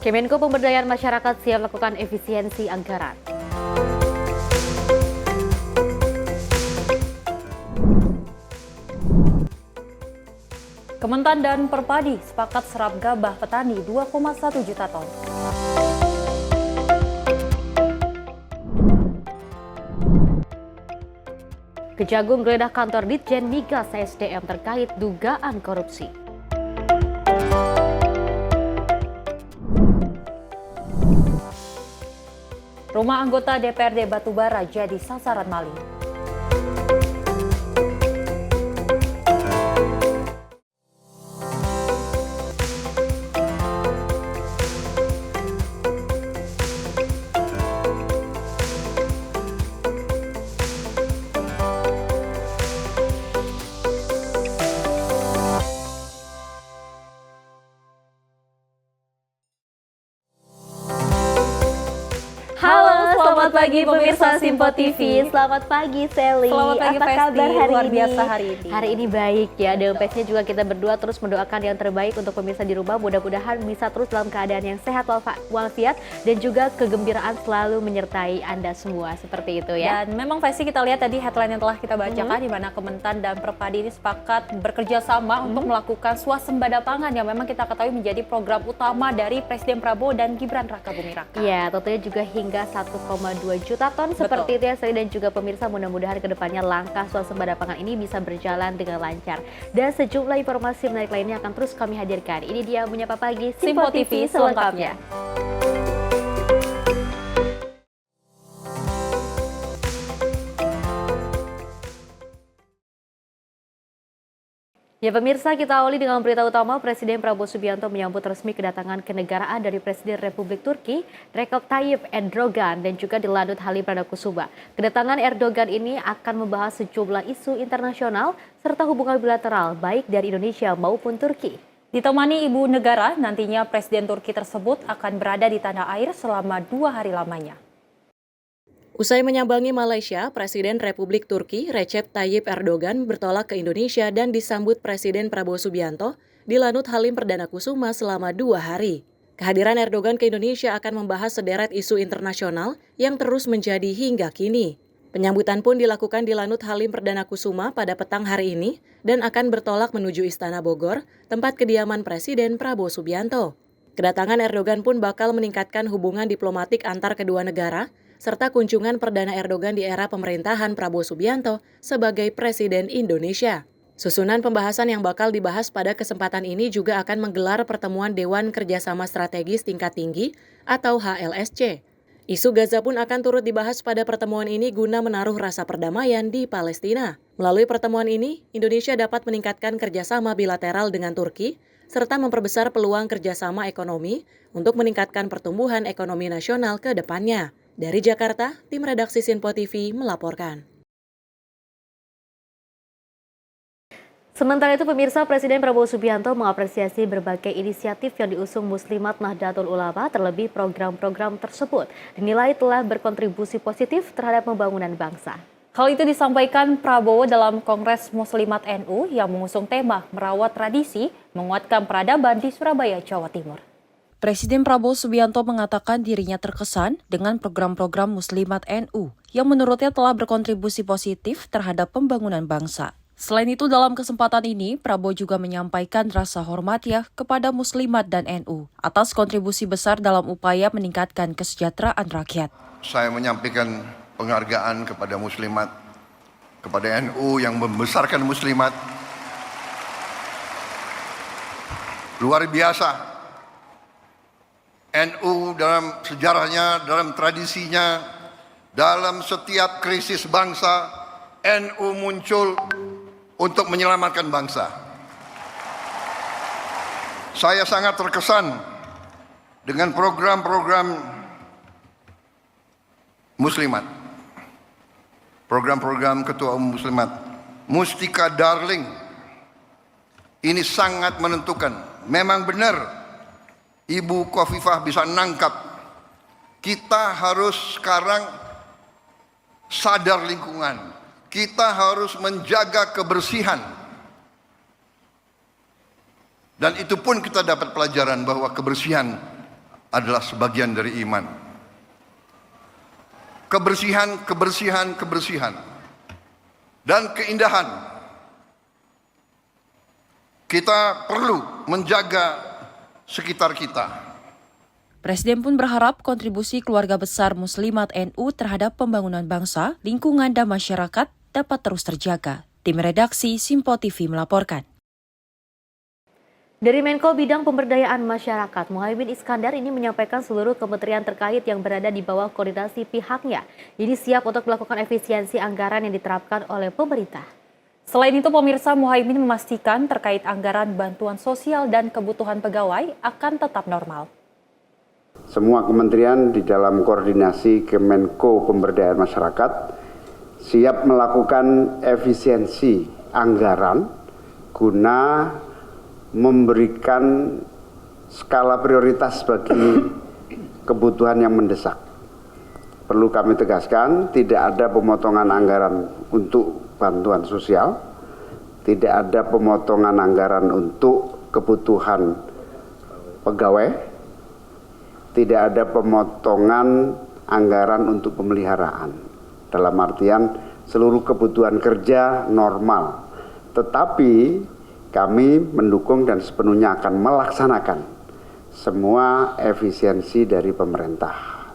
Kemenko Pemberdayaan Masyarakat siap melakukan efisiensi anggaran. Kementan dan Perpadi sepakat serap gabah petani 2,1 juta ton. Kejagung geledah kantor Ditjen Migas SDM terkait dugaan korupsi. Rumah anggota DPRD Batubara jadi sasaran maling. Selamat pagi pemirsa Simpo TV. Selamat pagi Sally. Selamat pagi Apa Pesti. kabar hari Luar ini? biasa hari ini. Hari ini baik ya. Dan pastinya juga kita berdua terus mendoakan yang terbaik untuk pemirsa di rumah. Mudah-mudahan bisa terus dalam keadaan yang sehat walafiat dan juga kegembiraan selalu menyertai Anda semua seperti itu ya. Dan memang Pesti kita lihat tadi headline yang telah kita bacakan di mana Kementan dan Perpadi ini sepakat bekerja sama untuk melakukan swasembada pangan yang memang kita ketahui menjadi program utama dari Presiden Prabowo dan Gibran Rakabuming Raka. Ya, tentunya juga hingga 1,2 juta ton seperti itu ya Sally, dan juga pemirsa mudah-mudahan kedepannya langkah swasembada pangan ini bisa berjalan dengan lancar. Dan sejumlah informasi menarik lainnya akan terus kami hadirkan. Ini dia Menyapa Pagi Simpo TV selengkapnya. Ya pemirsa, kita awali dengan berita utama. Presiden Prabowo Subianto menyambut resmi kedatangan kenegaraan dari Presiden Republik Turki Recep Tayyip Erdogan dan juga di Lanut Halim Perdanakusuma. Kedatangan Erdogan ini akan membahas sejumlah isu internasional serta hubungan bilateral baik dari Indonesia maupun Turki. Ditemani ibu negara, nantinya Presiden Turki tersebut akan berada di tanah air selama 2 hari lamanya. Usai menyambangi Malaysia, Presiden Republik Turki Recep Tayyip Erdogan bertolak ke Indonesia dan disambut Presiden Prabowo Subianto di Lanut Halim Perdanakusuma selama 2 hari. Kehadiran Erdogan ke Indonesia akan membahas sederet isu internasional yang terus menjadi hingga kini. Penyambutan pun dilakukan di Lanut Halim Perdanakusuma pada petang hari ini dan akan bertolak menuju Istana Bogor, tempat kediaman Presiden Prabowo Subianto. Kedatangan Erdogan pun bakal meningkatkan hubungan diplomatik antar kedua negara, serta kunjungan Perdana Erdogan di era pemerintahan Prabowo Subianto sebagai Presiden Indonesia. Susunan pembahasan yang bakal dibahas pada kesempatan ini juga akan menggelar pertemuan Dewan Kerjasama Strategis Tingkat Tinggi atau HLSC. Isu Gaza pun akan turut dibahas pada pertemuan ini guna menaruh rasa perdamaian di Palestina. Melalui pertemuan ini, Indonesia dapat meningkatkan kerjasama bilateral dengan Turki, serta memperbesar peluang kerjasama ekonomi untuk meningkatkan pertumbuhan ekonomi nasional ke depannya. Dari Jakarta, tim redaksi Simpo TV melaporkan. Sementara itu pemirsa, Presiden Prabowo Subianto mengapresiasi berbagai inisiatif yang diusung Muslimat Nahdlatul Ulama, terlebih program-program tersebut dinilai telah berkontribusi positif terhadap pembangunan bangsa. Hal itu disampaikan Prabowo dalam Kongres Muslimat NU yang mengusung tema merawat tradisi, menguatkan peradaban di Surabaya, Jawa Timur. Presiden Prabowo Subianto mengatakan dirinya terkesan dengan program-program Muslimat NU yang menurutnya telah berkontribusi positif terhadap pembangunan bangsa. Selain itu, dalam kesempatan ini, Prabowo juga menyampaikan rasa hormatnya kepada Muslimat dan NU atas kontribusi besar dalam upaya meningkatkan kesejahteraan rakyat. Saya menyampaikan penghargaan kepada Muslimat, kepada NU yang membesarkan Muslimat. Luar biasa. NU dalam sejarahnya, dalam tradisinya, dalam setiap krisis bangsa, NU muncul untuk menyelamatkan bangsa. Saya sangat terkesan dengan program-program Muslimat. Program-program Ketua Umum Muslimat. Mustika Darling. Ini sangat menentukan. Memang benar Ibu Khofifah bisa nangkap. Kita harus sekarang sadar lingkungan. Kita harus menjaga kebersihan. Dan itu pun kita dapat pelajaran bahwa kebersihan adalah sebagian dari iman. Kebersihan, dan keindahan. Kita perlu menjaga sekitar kita. Presiden pun berharap kontribusi keluarga besar Muslimat NU terhadap pembangunan bangsa, lingkungan, dan masyarakat dapat terus terjaga. Tim redaksi Simpo TV melaporkan. Dari Menko Bidang Pemberdayaan Masyarakat, Muhaimin Iskandar ini menyampaikan seluruh kementerian terkait yang berada di bawah koordinasi pihaknya ini siap untuk melakukan efisiensi anggaran yang diterapkan oleh pemerintah. Selain itu, pemirsa, Muhaimin memastikan terkait anggaran bantuan sosial dan kebutuhan pegawai akan tetap normal. Semua kementerian di dalam koordinasi Kemenko Pemberdayaan Masyarakat siap melakukan efisiensi anggaran guna memberikan skala prioritas bagi kebutuhan yang mendesak. Perlu kami tegaskan, tidak ada pemotongan anggaran untuk bantuan sosial, tidak ada pemotongan anggaran untuk kebutuhan pegawai, tidak ada pemotongan anggaran untuk pemeliharaan. Dalam artian seluruh kebutuhan kerja normal. Tetapi kami mendukung dan sepenuhnya akan melaksanakan semua efisiensi dari pemerintah.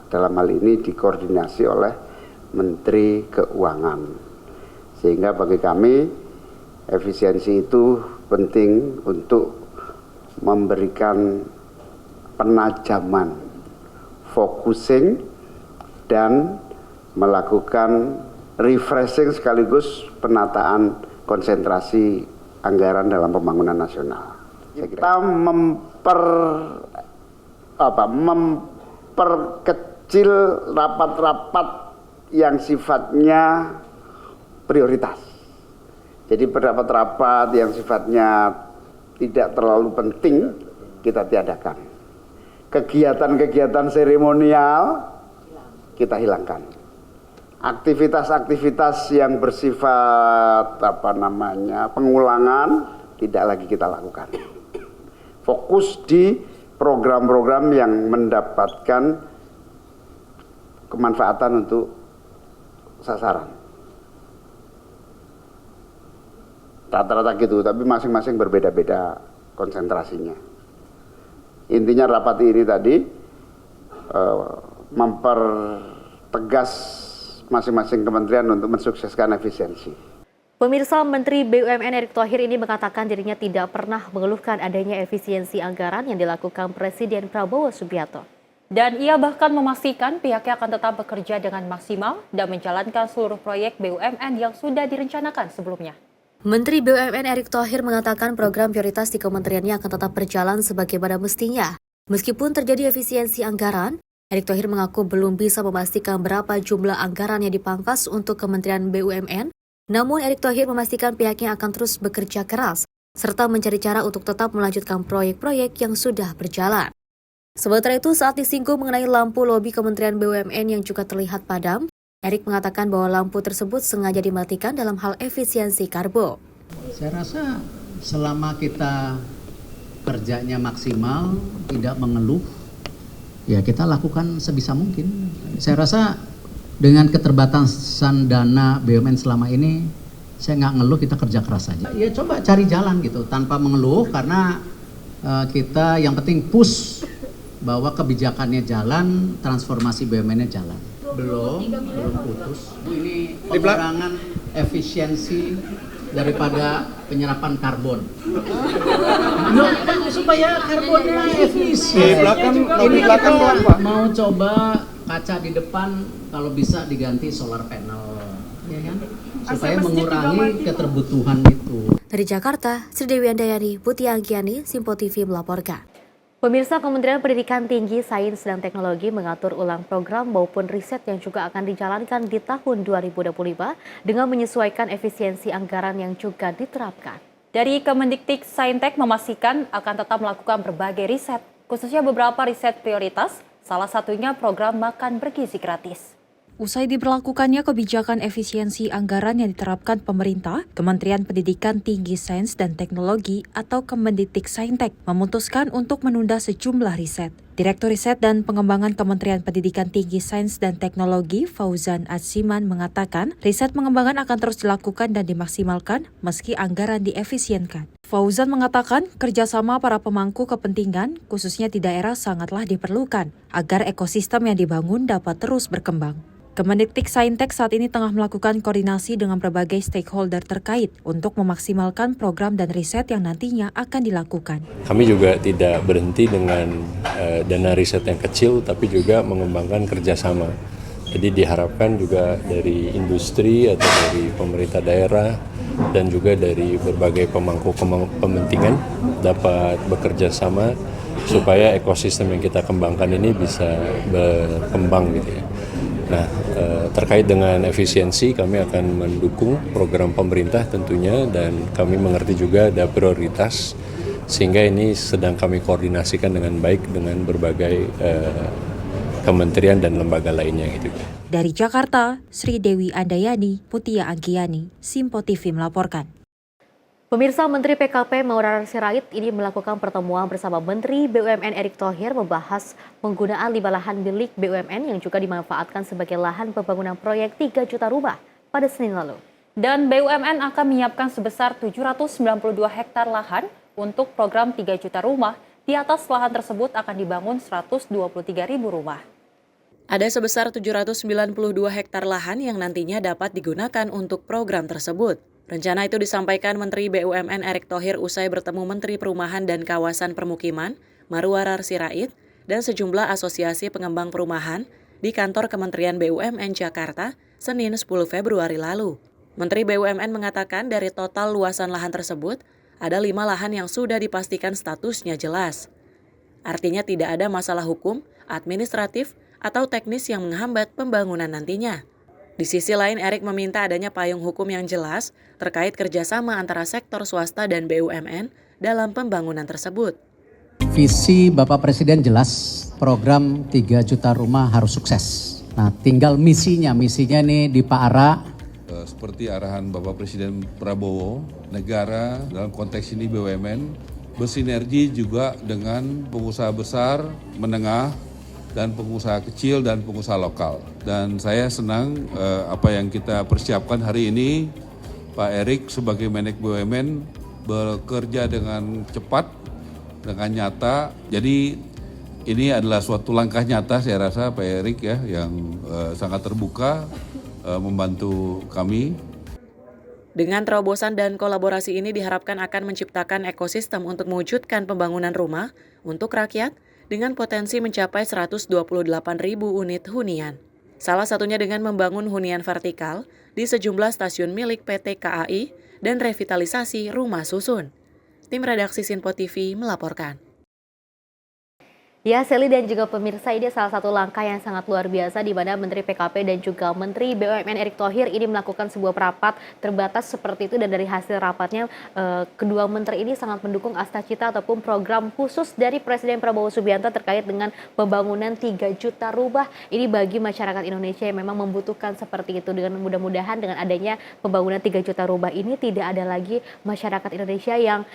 Dalam hal ini dikoordinasi oleh Menteri Keuangan. Sehingga bagi kami efisiensi itu penting untuk memberikan penajaman, focusing, dan melakukan refreshing sekaligus penataan konsentrasi anggaran dalam pembangunan nasional. Kita memperkecil rapat-rapat yang sifatnya prioritas. Jadi rapat-rapat yang sifatnya tidak terlalu penting kita tiadakan. Kegiatan-kegiatan seremonial kita hilangkan. Aktivitas-aktivitas yang bersifat pengulangan tidak lagi kita lakukan. Fokus di program-program yang mendapatkan kemanfaatan untuk sasaran. Rata-rata gitu, tapi masing-masing berbeda-beda konsentrasinya. Intinya rapat ini tadi mempertegas masing-masing kementerian untuk mensukseskan efisiensi. Pemirsa, Menteri BUMN Erick Thohir ini mengatakan dirinya tidak pernah mengeluhkan adanya efisiensi anggaran yang dilakukan Presiden Prabowo Subianto. Dan ia bahkan memastikan pihaknya akan tetap bekerja dengan maksimal dan menjalankan seluruh proyek BUMN yang sudah direncanakan sebelumnya. Menteri BUMN Erick Thohir mengatakan program prioritas di kementeriannya akan tetap berjalan sebagaimana mestinya. Meskipun terjadi efisiensi anggaran, Erick Thohir mengaku belum bisa memastikan berapa jumlah anggaran yang dipangkas untuk Kementerian BUMN, namun Erick Thohir memastikan pihaknya akan terus bekerja keras, serta mencari cara untuk tetap melanjutkan proyek-proyek yang sudah berjalan. Sementara itu, saat disinggung mengenai lampu lobi Kementerian BUMN yang juga terlihat padam, Erick mengatakan bahwa lampu tersebut sengaja dimatikan dalam hal efisiensi karbo. Saya rasa selama kita kerjanya maksimal, tidak mengeluh, ya kita lakukan sebisa mungkin. Saya rasa dengan keterbatasan dana BUMN selama ini, saya nggak ngeluh, kita kerja keras saja. Ya coba cari jalan gitu, tanpa mengeluh, karena kita yang penting push bahwa kebijakannya jalan, transformasi BUMN-nya jalan. Belum putus. Ini pengurangan efisiensi daripada penyerapan karbon. Supaya karbonnya efisien. Ini kita mau coba kaca di depan kalau bisa diganti solar panel, ya kan? Supaya mengurangi keterbutuhan itu. Dari Jakarta, Sri Dewi Andayani, Putih Anggiani, Simpo TV melaporkan. Pemirsa, Kementerian Pendidikan Tinggi, Sains, dan Teknologi mengatur ulang program maupun riset yang juga akan dijalankan di tahun 2025 dengan menyesuaikan efisiensi anggaran yang juga diterapkan. Dari Kemendiktik Saintek memastikan akan tetap melakukan berbagai riset, khususnya beberapa riset prioritas, salah satunya program makan bergizi gratis. Usai diberlakukannya kebijakan efisiensi anggaran yang diterapkan pemerintah, Kementerian Pendidikan Tinggi Sains dan Teknologi atau Kemendiktik Saintek memutuskan untuk menunda sejumlah riset. Direktur Riset dan Pengembangan Kementerian Pendidikan Tinggi, Sains dan Teknologi, Fauzan Aziman, mengatakan riset pengembangan akan terus dilakukan dan dimaksimalkan meski anggaran diefisienkan. Fauzan mengatakan kerjasama para pemangku kepentingan, khususnya di daerah, sangatlah diperlukan agar ekosistem yang dibangun dapat terus berkembang. Kemendikbudristek saat ini tengah melakukan koordinasi dengan berbagai stakeholder terkait untuk memaksimalkan program dan riset yang nantinya akan dilakukan. Kami juga tidak berhenti dengan dana riset yang kecil, tapi juga mengembangkan kerjasama. Jadi diharapkan juga dari industri atau dari pemerintah daerah dan juga dari berbagai pemangku kepentingan dapat bekerja sama supaya ekosistem yang kita kembangkan ini bisa berkembang gitu ya. Nah, terkait dengan efisiensi, kami akan mendukung program pemerintah tentunya, dan kami mengerti juga ada prioritas, sehingga ini sedang kami koordinasikan dengan baik dengan berbagai kementerian dan lembaga lainnya gitu. Dari Jakarta, Sri Dewi Andayani, Mutia Anggiani, Simpo TV melaporkan. Pemirsa, Menteri PKP Maurarar Sirait ini melakukan pertemuan bersama Menteri BUMN Erick Thohir membahas penggunaan 5 lahan milik BUMN yang juga dimanfaatkan sebagai lahan pembangunan proyek 3 juta rumah pada Senin lalu. Dan BUMN akan menyiapkan sebesar 792 hektar lahan untuk program 3 juta rumah. Di atas lahan tersebut akan dibangun 123.000 rumah. Ada sebesar 792 hektar lahan yang nantinya dapat digunakan untuk program tersebut. Rencana itu disampaikan Menteri BUMN Erick Thohir usai bertemu Menteri Perumahan dan Kawasan Permukiman, Maurarar Sirait, dan sejumlah asosiasi pengembang perumahan di kantor Kementerian BUMN Jakarta, Senin 10 Februari lalu. Menteri BUMN mengatakan dari total luasan lahan tersebut, ada 5 lahan yang sudah dipastikan statusnya jelas. Artinya tidak ada masalah hukum, administratif, atau teknis yang menghambat pembangunan nantinya. Di sisi lain, Erick meminta adanya payung hukum yang jelas terkait kerjasama antara sektor swasta dan BUMN dalam pembangunan tersebut. Visi Bapak Presiden jelas, program 3 juta rumah harus sukses. Nah, tinggal misinya nih di Pak Ara. Seperti arahan Bapak Presiden Prabowo, negara dalam konteks ini BUMN bersinergi juga dengan pengusaha besar, menengah, dan pengusaha kecil dan pengusaha lokal. Dan saya senang apa yang kita persiapkan hari ini, Pak Erick sebagai Meneg BUMN bekerja dengan cepat, dengan nyata. Jadi ini adalah suatu langkah nyata saya rasa Pak Erick ya, yang sangat terbuka membantu kami. Dengan terobosan dan kolaborasi ini diharapkan akan menciptakan ekosistem untuk mewujudkan pembangunan rumah untuk rakyat dengan potensi mencapai 128.000 unit hunian. Salah satunya dengan membangun hunian vertikal di sejumlah stasiun milik PT KAI dan revitalisasi rumah susun. Tim redaksi Sinpo TV melaporkan. Ya, Seli dan juga pemirsa, ini salah satu langkah yang sangat luar biasa di mana Menteri PKP dan juga Menteri BUMN Erick Thohir ini melakukan sebuah rapat terbatas seperti itu, dan dari hasil rapatnya kedua menteri ini sangat mendukung Astacita ataupun program khusus dari Presiden Prabowo Subianto terkait dengan pembangunan 3 juta rumah ini bagi masyarakat Indonesia yang memang membutuhkan seperti itu. Dengan mudah-mudahan dengan adanya pembangunan 3 juta rumah ini tidak ada lagi masyarakat Indonesia yang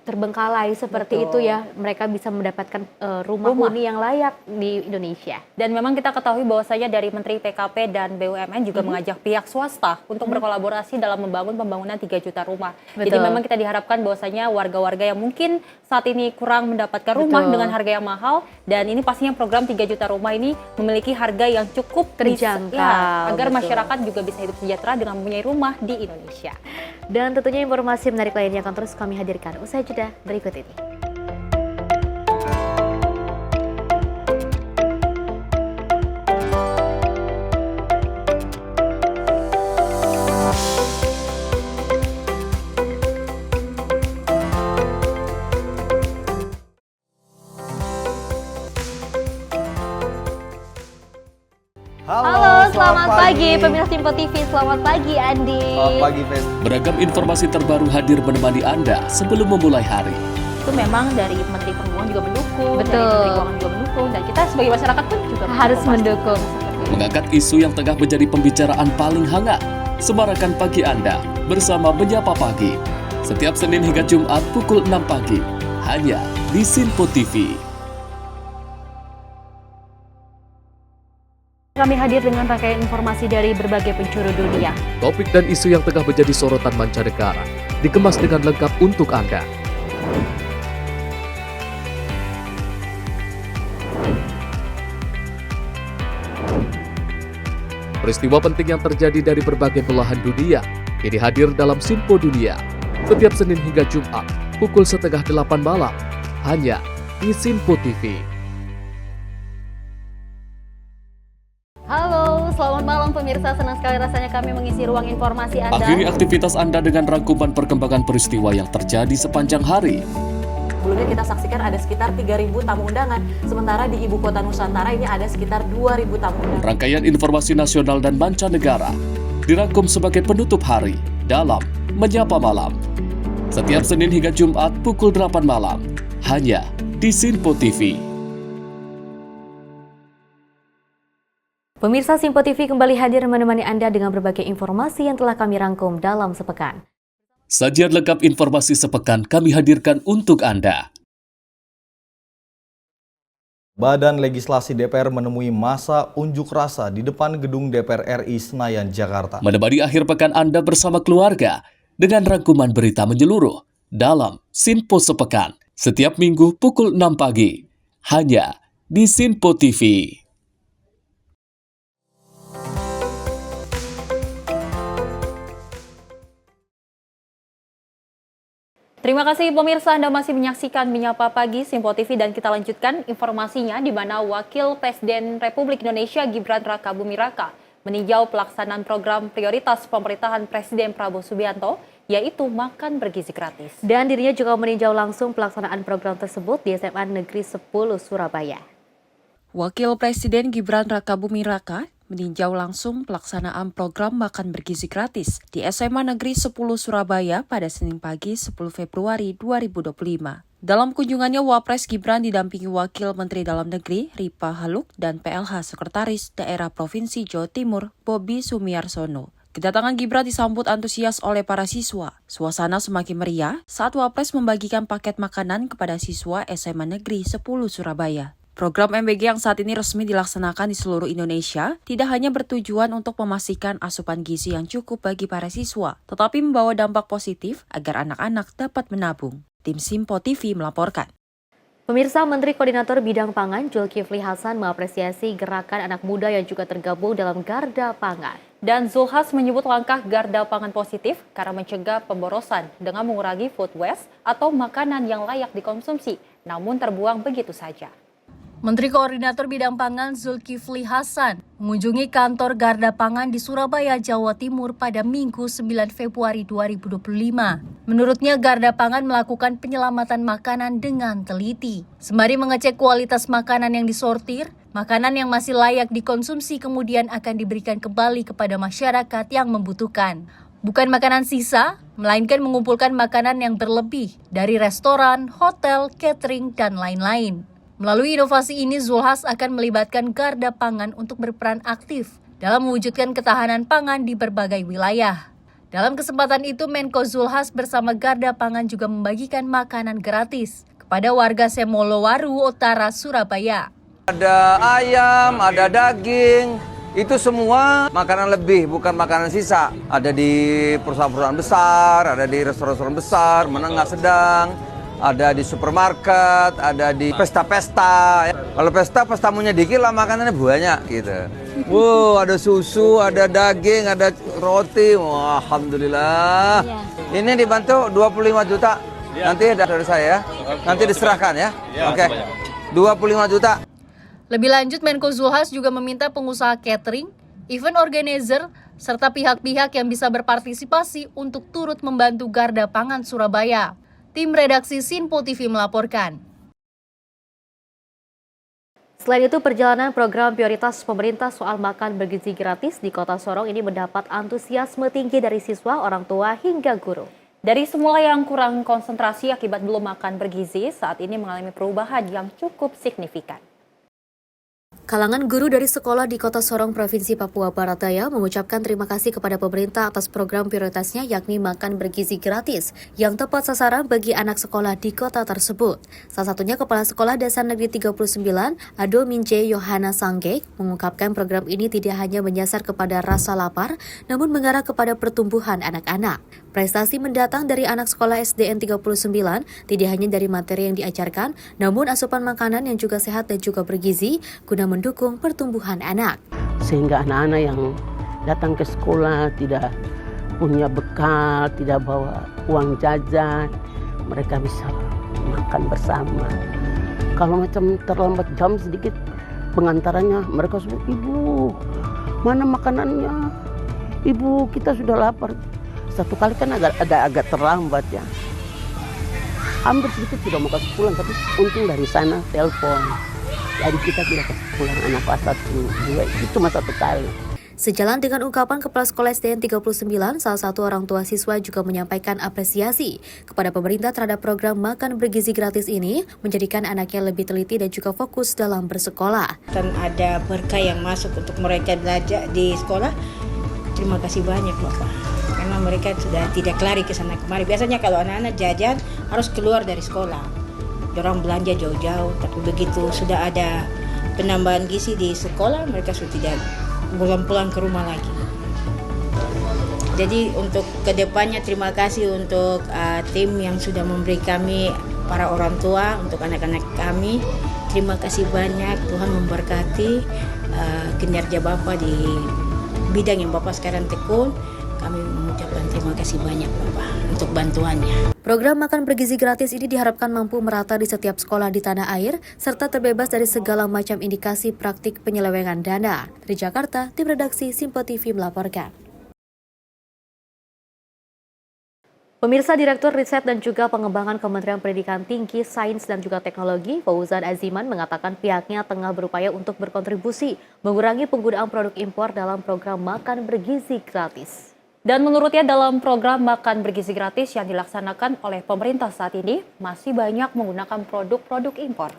terbengkalai seperti Betul. itu ya, mereka bisa mendapatkan rumah huni yang layak di Indonesia. Dan memang kita ketahui bahwasanya dari Menteri PKP dan BUMN juga mengajak pihak swasta untuk berkolaborasi dalam membangun pembangunan 3 juta rumah. Jadi memang kita diharapkan bahwasanya warga-warga yang mungkin saat ini kurang mendapatkan rumah dengan harga yang mahal, dan ini pastinya program 3 juta rumah ini memiliki harga yang cukup terjangkau, agar masyarakat juga bisa hidup sejahtera dengan mempunyai rumah di Indonesia. Dan tentunya informasi menarik lainnya akan terus kami hadirkan usai jeda berikut ini. Halo, selamat pagi pemirsa Simpo TV. Selamat pagi Andi. Selamat pagi, Fen. Beragam informasi terbaru hadir menemani Anda sebelum memulai hari. Itu memang dari Menteri Perhubungan juga mendukung, Betul. dari Menteri Keuangan juga mendukung, dan kita sebagai masyarakat pun juga Harus mendukung. Mengangkat isu yang tengah menjadi pembicaraan paling hangat. Semarakan pagi Anda bersama Menyapa Pagi. Setiap Senin hingga Jumat pukul 6 pagi. Hanya di Sinpo TV. Kami hadir dengan rangkaian informasi dari berbagai penjuru dunia. Topik dan isu yang tengah menjadi sorotan mancanegara dikemas dengan lengkap untuk Anda. Peristiwa penting yang terjadi dari berbagai belahan dunia kini hadir dalam Simpo Dunia setiap Senin hingga Jumat pukul 7:30 malam hanya di Simpo TV. Halo, selamat malam pemirsa. Senang sekali rasanya kami mengisi ruang informasi Anda. Akhiri aktivitas Anda dengan rangkuman perkembangan peristiwa yang terjadi sepanjang hari. Sebelumnya kita saksikan ada sekitar 3.000 tamu undangan, sementara di Ibu Kota Nusantara ini ada sekitar 2.000 tamu undangan. Rangkaian informasi nasional dan mancanegara dirangkum sebagai penutup hari dalam Menyapa Malam. Setiap Senin hingga Jumat pukul 8 malam hanya di Simpo TV. Pemirsa Simpo TV kembali hadir menemani Anda dengan berbagai informasi yang telah kami rangkum dalam sepekan. Sajian lengkap informasi sepekan kami hadirkan untuk Anda. Badan Legislasi DPR menemui masa unjuk rasa di depan gedung DPR RI Senayan, Jakarta. Menemani akhir pekan Anda bersama keluarga dengan rangkuman berita menyeluruh dalam Simpo Sepekan setiap minggu pukul 6 pagi hanya di Simpo TV. Terima kasih pemirsa, Anda masih menyaksikan Menyapa Pagi Simpo TV dan kita lanjutkan informasinya di mana Wakil Presiden Republik Indonesia Gibran Rakabuming Raka meninjau pelaksanaan program prioritas pemerintahan Presiden Prabowo Subianto yaitu makan bergizi gratis. Dan dirinya juga meninjau langsung pelaksanaan program tersebut di SMA Negeri 10 Surabaya. Wakil Presiden Gibran Rakabuming Raka meninjau langsung pelaksanaan program makan bergizi gratis di SMA Negeri 10 Surabaya pada Senin pagi 10 Februari 2025. Dalam kunjungannya, Wapres Gibran didampingi Wakil Menteri Dalam Negeri Ripa Haluk dan PLH Sekretaris Daerah Provinsi Jawa Timur Bobi Sumiarsono. Kedatangan Gibran disambut antusias oleh para siswa. Suasana semakin meriah saat Wapres membagikan paket makanan kepada siswa SMA Negeri 10 Surabaya. Program MBG yang saat ini resmi dilaksanakan di seluruh Indonesia tidak hanya bertujuan untuk memastikan asupan gizi yang cukup bagi para siswa, tetapi membawa dampak positif agar anak-anak dapat menabung. Tim Simpo TV melaporkan. Pemirsa, Menteri Koordinator Bidang Pangan Zulkifli Hasan mengapresiasi gerakan anak muda yang juga tergabung dalam Garda Pangan. Dan Zulhas menyebut langkah Garda Pangan positif karena mencegah pemborosan dengan mengurangi food waste atau makanan yang layak dikonsumsi, namun terbuang begitu saja. Menteri Koordinator Bidang Pangan Zulkifli Hasan mengunjungi kantor Garda Pangan di Surabaya, Jawa Timur pada Minggu 9 Februari 2025. Menurutnya, Garda Pangan melakukan penyelamatan makanan dengan teliti. Sembari mengecek kualitas makanan yang disortir, makanan yang masih layak dikonsumsi kemudian akan diberikan kembali kepada masyarakat yang membutuhkan. Bukan makanan sisa, melainkan mengumpulkan makanan yang berlebih dari restoran, hotel, catering, dan lain-lain. Melalui inovasi ini, Zulhas akan melibatkan Garda Pangan untuk berperan aktif dalam mewujudkan ketahanan pangan di berbagai wilayah. Dalam kesempatan itu, Menko Zulhas bersama Garda Pangan juga membagikan makanan gratis kepada warga Semolowaru Utara, Surabaya. Ada ayam, ada daging, itu semua makanan lebih, bukan makanan sisa. Ada di perusahaan-perusahaan besar, ada di restoran-restoran besar, menengah, sedang. Ada di supermarket, ada di pesta-pesta. Kalau pesta tamunya dikit lah makanannya banyak gitu. Wow, ada susu, ada daging, ada roti. Wah, alhamdulillah. Ini dibantu 25 juta. Nanti dari saya ya. Nanti diserahkan ya. Oke. 25 juta. Lebih lanjut, Menko Zulhas juga meminta pengusaha catering, event organizer, serta pihak-pihak yang bisa berpartisipasi untuk turut membantu Garda Pangan Surabaya. Tim redaksi Simpo TV melaporkan. Selain itu, perjalanan program prioritas pemerintah soal makan bergizi gratis di Kota Sorong ini mendapat antusiasme tinggi dari siswa, orang tua, hingga guru. Dari semula yang kurang konsentrasi akibat belum makan bergizi, saat ini mengalami perubahan yang cukup signifikan. Kalangan guru dari sekolah di Kota Sorong, Provinsi Papua Barat Daya mengucapkan terima kasih kepada pemerintah atas program prioritasnya yakni makan bergizi gratis yang tepat sasaran bagi anak sekolah di kota tersebut. Salah satunya Kepala Sekolah Dasar Negeri 39, Ado Minje Yohana Sanggek, mengungkapkan program ini tidak hanya menyasar kepada rasa lapar, namun mengarah kepada pertumbuhan anak-anak. Prestasi mendatang dari anak sekolah SDN 39 tidak hanya dari materi yang diajarkan, namun asupan makanan yang juga sehat dan juga bergizi guna mendukung pertumbuhan anak. Sehingga anak-anak yang datang ke sekolah tidak punya bekal, tidak bawa uang jajan, mereka bisa makan bersama. Kalau macam terlambat jam sedikit pengantarannya, mereka sudah, "Ibu, mana makanannya? Ibu, kita sudah lapar." Satu kali kan agak terlambat ya. Hampir sedikit sudah mau kasih pulang, tapi untung dari sana telepon. Jadi kita tidak kasih pulang anak kelas 1, 2, itu cuma satu kali. Sejalan dengan ungkapan Kepala Sekolah SDN 39, salah satu orang tua siswa juga menyampaikan apresiasi kepada pemerintah terhadap program makan bergizi gratis ini, menjadikan anaknya lebih teliti dan juga fokus dalam bersekolah. Dan ada berkah yang masuk untuk mereka belajar di sekolah. Terima kasih banyak Bapak, karena mereka sudah tidak lari ke sana kemari. Biasanya kalau anak-anak jajan harus keluar dari sekolah, orang belanja jauh-jauh, tapi begitu sudah ada penambahan gizi di sekolah, mereka sudah tidak pulang ke rumah lagi. Jadi untuk kedepannya terima kasih untuk tim yang sudah memberi kami, para orang tua, untuk anak-anak kami. Terima kasih banyak, Tuhan memberkati kinerja Bapak di bidang yang Bapak sekarang tekun. Kami mengucapkan terima kasih banyak Bapak untuk bantuannya. Program makan bergizi gratis ini diharapkan mampu merata di setiap sekolah di tanah air, serta terbebas dari segala macam indikasi praktik penyelewengan dana. Dari Jakarta, tim redaksi Simpo TV melaporkan. Pemirsa, Direktur Riset dan juga Pengembangan Kementerian Pendidikan Tinggi, Sains dan juga Teknologi, Fauzan Aziman, mengatakan pihaknya tengah berupaya untuk berkontribusi mengurangi penggunaan produk impor dalam program makan bergizi gratis. Dan menurutnya dalam program makan bergizi gratis yang dilaksanakan oleh pemerintah saat ini, masih banyak menggunakan produk-produk impor.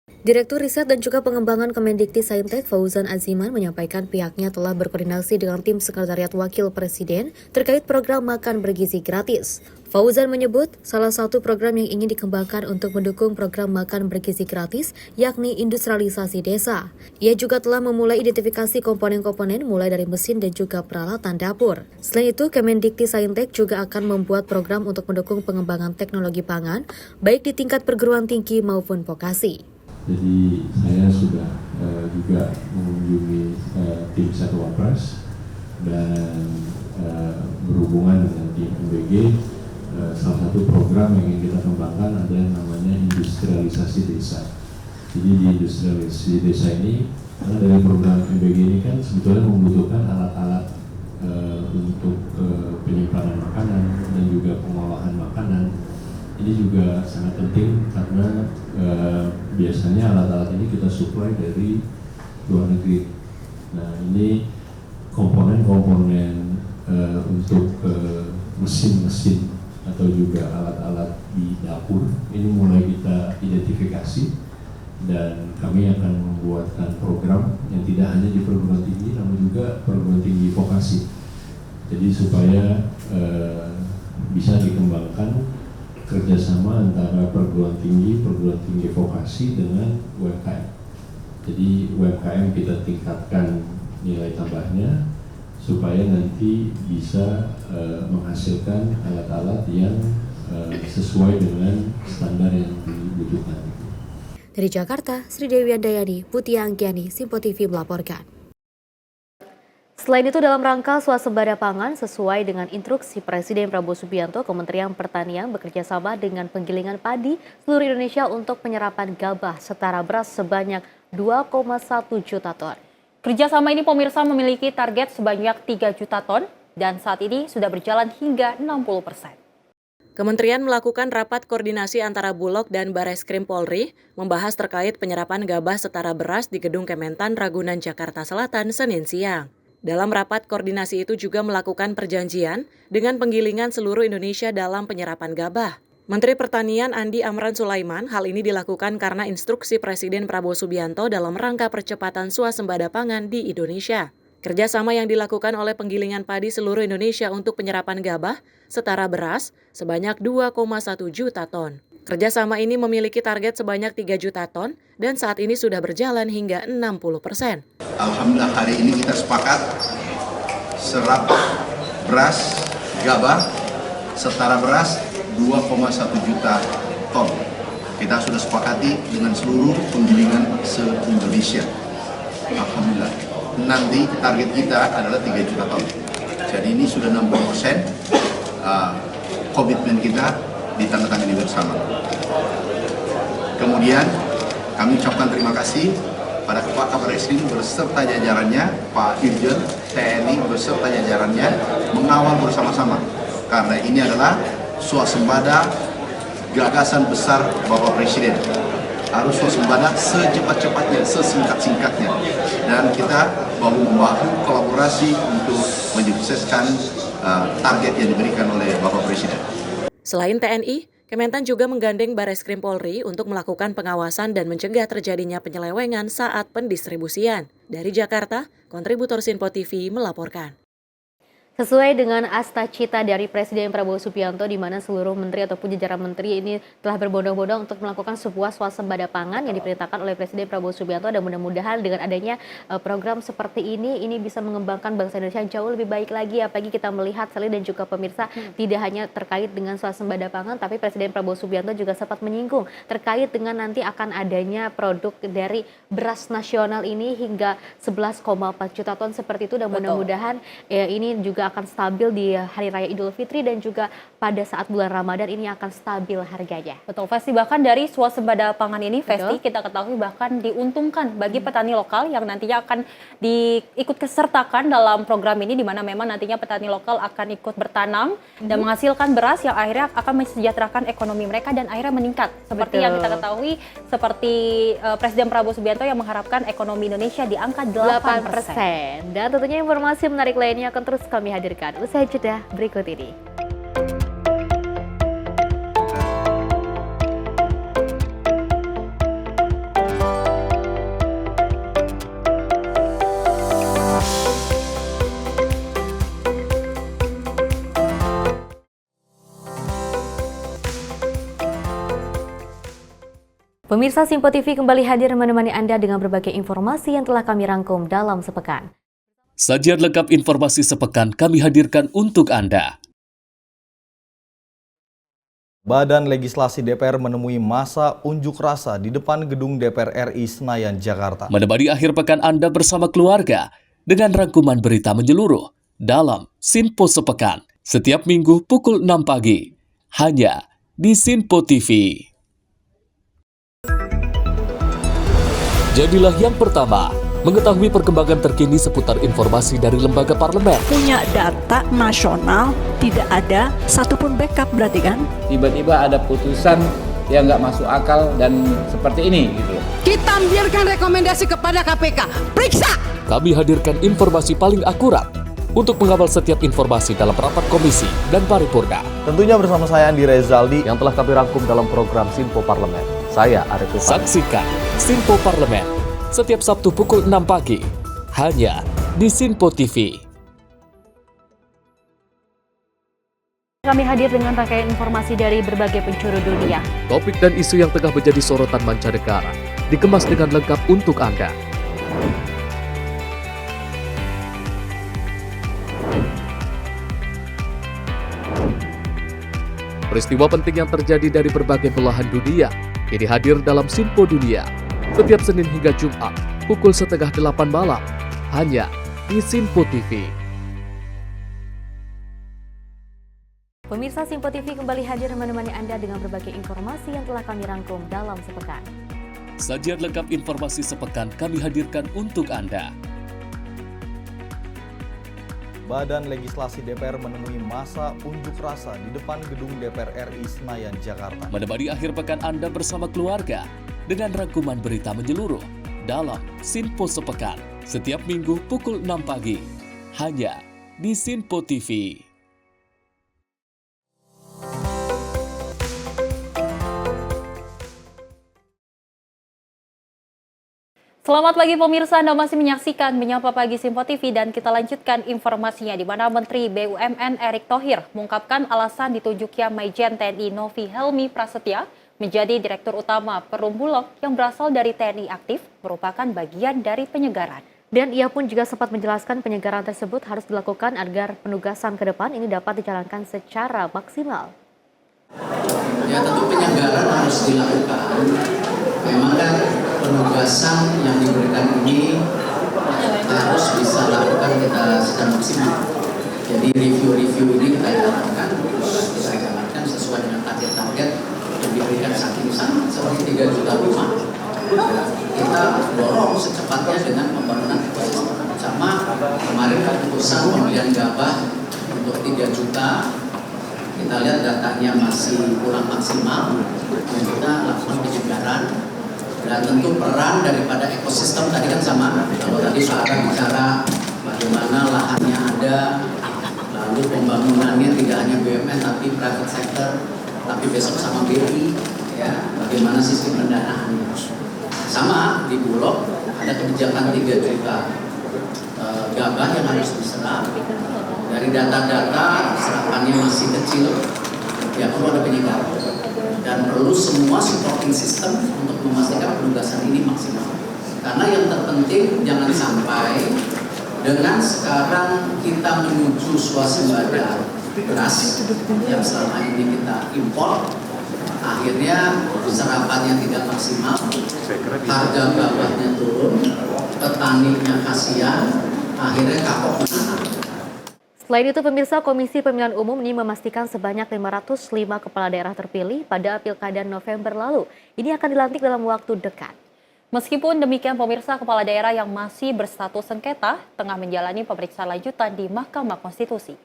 Direktur Riset dan juga Pengembangan Kemendikti-Saintek Fauzan Aziman menyampaikan pihaknya telah berkoordinasi dengan tim Sekretariat Wakil Presiden terkait program makan bergizi gratis. Fauzan menyebut salah satu program yang ingin dikembangkan untuk mendukung program makan bergizi gratis yakni industrialisasi desa. Ia juga telah memulai identifikasi komponen-komponen mulai dari mesin dan juga peralatan dapur. Selain itu, Kemendikti-Saintek juga akan membuat program untuk mendukung pengembangan teknologi pangan baik di tingkat perguruan tinggi maupun vokasi. Jadi saya sudah juga mengunjungi tim Satwapres dan berhubungan dengan tim MBG. Salah satu program yang ingin kita kembangkan ada yang namanya industrialisasi desa. Jadi di industrialisasi desa ini, karena dari program MBG ini kan sebetulnya membutuhkan alat-alat untuk penyimpanan makanan dan juga pengolahan makanan. Ini juga sangat penting karena biasanya alat-alat ini kita suplai dari luar negeri. Nah, ini komponen-komponen untuk mesin-mesin atau juga alat-alat di dapur ini mulai kita identifikasi, dan kami akan membuatkan program yang tidak hanya di perguruan tinggi namun juga perguruan tinggi vokasi. Jadi supaya bisa dikembangkan kerjasama antara perguruan tinggi vokasi dengan UMKM. Jadi UMKM kita tingkatkan nilai tambahnya supaya nanti bisa menghasilkan alat-alat yang sesuai dengan standar yang dibutuhkan. Dari Jakarta, Sri Dewi Andayani, Putia Anggiani, Simpo TV melaporkan. Selain itu, dalam rangka swasembada pangan sesuai dengan instruksi Presiden Prabowo Subianto, Kementerian Pertanian bekerjasama dengan penggilingan padi seluruh Indonesia untuk penyerapan gabah setara beras sebanyak 2,1 juta ton. Kerjasama ini pemirsa memiliki target sebanyak 3 juta ton dan saat ini sudah berjalan hingga 60%. Kementerian melakukan rapat koordinasi antara Bulog dan Bareskrim Polri membahas terkait penyerapan gabah setara beras di Gedung Kementan Ragunan, Jakarta Selatan, Senin siang. Dalam rapat koordinasi itu juga melakukan perjanjian dengan penggilingan seluruh Indonesia dalam penyerapan gabah. Menteri Pertanian Andi Amran Sulaiman, hal ini dilakukan karena instruksi Presiden Prabowo Subianto dalam rangka percepatan swasembada pangan di Indonesia. Kerjasama yang dilakukan oleh penggilingan padi seluruh Indonesia untuk penyerapan gabah setara beras sebanyak 2,1 juta ton. Kerjasama ini memiliki target sebanyak 3 juta ton dan saat ini sudah berjalan hingga 60%. Alhamdulillah hari ini kita sepakat serap beras gabah setara beras 2,1 juta ton. Kita sudah sepakati dengan seluruh penggilingan se-Indonesia. Alhamdulillah. Nanti target kita adalah 3 juta ton. Jadi ini sudah 60% komitmen kita ditandatangani bersama. Kemudian kami ucapkan terima kasih pada Pak Kapolreskin beserta jajarannya, Pak Dirjen TNI beserta jajarannya mengawal bersama-sama. Karena ini adalah swasembada gagasan besar Bapak Presiden. Harus swasembada secepat-cepatnya, sesingkat-singkatnya. Dan kita bahu-membahu kolaborasi untuk menyukseskan target yang diberikan oleh Bapak Presiden. Selain TNI, Kementan juga menggandeng Bareskrim Polri untuk melakukan pengawasan dan mencegah terjadinya penyelewengan saat pendistribusian. Dari Jakarta, kontributor Sinpo TV melaporkan. Sesuai dengan asta-cita dari Presiden Prabowo Subianto di mana seluruh menteri ataupun jajaran menteri ini telah berbondong-bondong untuk melakukan sebuah swasembada pangan yang diperintahkan oleh Presiden Prabowo Subianto, dan mudah-mudahan dengan adanya program seperti ini bisa mengembangkan bangsa Indonesia jauh lebih baik lagi. Apalagi kita melihat Sally dan juga pemirsa tidak hanya terkait dengan swasembada pangan, tapi Presiden Prabowo Subianto juga sempat menyinggung terkait dengan nanti akan adanya produk dari beras nasional ini hingga 11,4 juta ton seperti itu, dan mudah-mudahan ini juga akan stabil di Hari Raya Idul Fitri dan juga pada saat bulan Ramadan ini akan stabil harganya. Betul, Festi, bahkan dari swasembada pangan ini, Festi, kita ketahui bahkan diuntungkan bagi petani lokal yang nantinya akan diikut kesertakan dalam program ini, di mana memang nantinya petani lokal akan ikut bertanam dan menghasilkan beras yang akhirnya akan mensejahterakan ekonomi mereka dan akhirnya meningkat. Seperti yang kita ketahui, seperti Presiden Prabowo Subianto yang mengharapkan ekonomi Indonesia di angka 8%. Dan tentunya informasi menarik lainnya akan terus kami hadirkan usai jeda berikut ini. Pemirsa Sinpo TV kembali hadir menemani Anda dengan berbagai informasi yang telah kami rangkum dalam sepekan. Sajian lengkap informasi sepekan kami hadirkan untuk Anda. Badan Legislasi DPR menemui masa unjuk rasa di depan gedung DPR RI Senayan, Jakarta. Menemani akhir pekan Anda bersama keluarga dengan rangkuman berita menyeluruh dalam Sinpo Sepekan setiap minggu pukul 6 pagi hanya di Sinpo TV. Jadilah yang pertama mengetahui perkembangan terkini seputar informasi dari lembaga parlemen. Punya data nasional, tidak ada satupun backup berarti kan? Tiba-tiba ada putusan yang nggak masuk akal dan seperti ini gitu. Kita biarkan rekomendasi kepada KPK, periksa! Kami hadirkan informasi paling akurat untuk mengawal setiap informasi dalam rapat komisi dan paripurna. Tentunya bersama saya Andi Rezaldi yang telah kami rangkum dalam program Sinpo Parlemen. Saya Arif Rifani. Saksikan Sinpo Parlemen setiap Sabtu pukul 6 pagi hanya di Sinpo TV. Kami hadir dengan rangkaian informasi dari berbagai penjuru dunia. Topik dan isu yang tengah menjadi sorotan mancanegara dikemas dengan lengkap untuk Anda. Peristiwa penting yang terjadi dari berbagai belahan dunia ini hadir dalam Sinpo Dunia setiap Senin hingga Jumat pukul 7:30 malam hanya di Sinpo TV. Pemirsa Sinpo TV kembali hadir menemani Anda dengan berbagai informasi yang telah kami rangkum dalam sepekan. Sajian lengkap informasi sepekan kami hadirkan untuk Anda. Badan Legislasi DPR menemui masa unjuk rasa di depan gedung DPR RI Senayan, Jakarta. Menemani akhir pekan Anda bersama keluarga dengan rangkuman berita menyeluruh dalam Sinpo Sepekan setiap minggu pukul 6 pagi hanya di Sinpo TV. Selamat pagi pemirsa, Anda masih menyaksikan Menyapa Pagi Simpo TV dan kita lanjutkan informasinya di mana Menteri BUMN Erick Thohir mengungkapkan alasan ditunjuknya Majen TNI Novi Helmi Prasetya menjadi Direktur Utama Perum Bulog yang berasal dari TNI aktif merupakan bagian dari penyegaran. Dan ia pun juga sempat menjelaskan penyegaran tersebut harus dilakukan agar penugasan ke depan ini dapat dijalankan secara maksimal. Ya tentu penyegaran harus dilakukan. Memang kan penugasan yang diberikan ini harus bisa lakukan kita secara maksimal. Jadi review ini kita jalankan sesuai dengan target-target yang diberikan saat ini seperti 3 juta rumah. Kita dorong secepatnya dengan pembangunan ekosistem. Sama kemarin keputusan pembelian gabah untuk 3 juta. Kita lihat datanya masih kurang maksimal dan kita lakukan penyegaran. Dan tentu peran daripada ekosistem tadi kan sama. Kalau tadi Pak Aga bicara bagaimana lahannya ada, lalu pembangunannya tidak hanya BUMN tapi private sector, tapi besok sama BRI, ya, bagaimana sistem pendanaannya. Sama di Bulog ada kebijakan 3 juta gabah yang harus diserap. Dari data-data serapannya masih kecil, ya perlu ada penyegaran. Dan perlu semua supporting system untuk memastikan penugasan ini maksimal. Karena yang terpenting jangan sampai dengan sekarang kita menuju swasembada beras yang selama ini kita impor, akhirnya serapannya tidak maksimal, harga gabahnya turun, petaninya kasihan, akhirnya kapok menanam. Selain itu, pemirsa, Komisi Pemilihan Umum ini memastikan sebanyak 505 kepala daerah terpilih pada Pilkada November lalu. Ini akan dilantik dalam waktu dekat. Meskipun demikian, pemirsa, kepala daerah yang masih berstatus sengketa tengah menjalani pemeriksaan lanjutan di Mahkamah Konstitusi.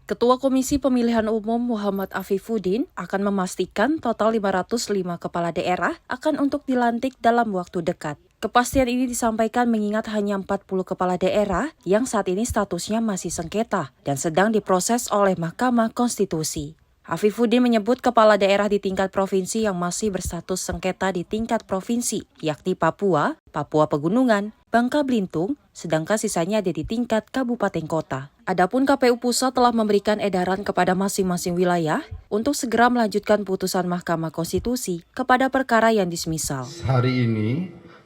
Ketua Komisi Pemilihan Umum Muhammad Afifuddin akan memastikan total 505 kepala daerah akan untuk dilantik dalam waktu dekat. Kepastian ini disampaikan mengingat hanya 40 kepala daerah yang saat ini statusnya masih sengketa dan sedang diproses oleh Mahkamah Konstitusi. Afifuddin menyebut kepala daerah di tingkat provinsi yang masih berstatus sengketa di tingkat provinsi, yakni Papua, Papua Pegunungan, Bangka Belitung, sedangkan sisanya ada di tingkat kabupaten kota. Adapun KPU Pusat telah memberikan edaran kepada masing-masing wilayah untuk segera melanjutkan putusan Mahkamah Konstitusi kepada perkara yang dismisal. Hari ini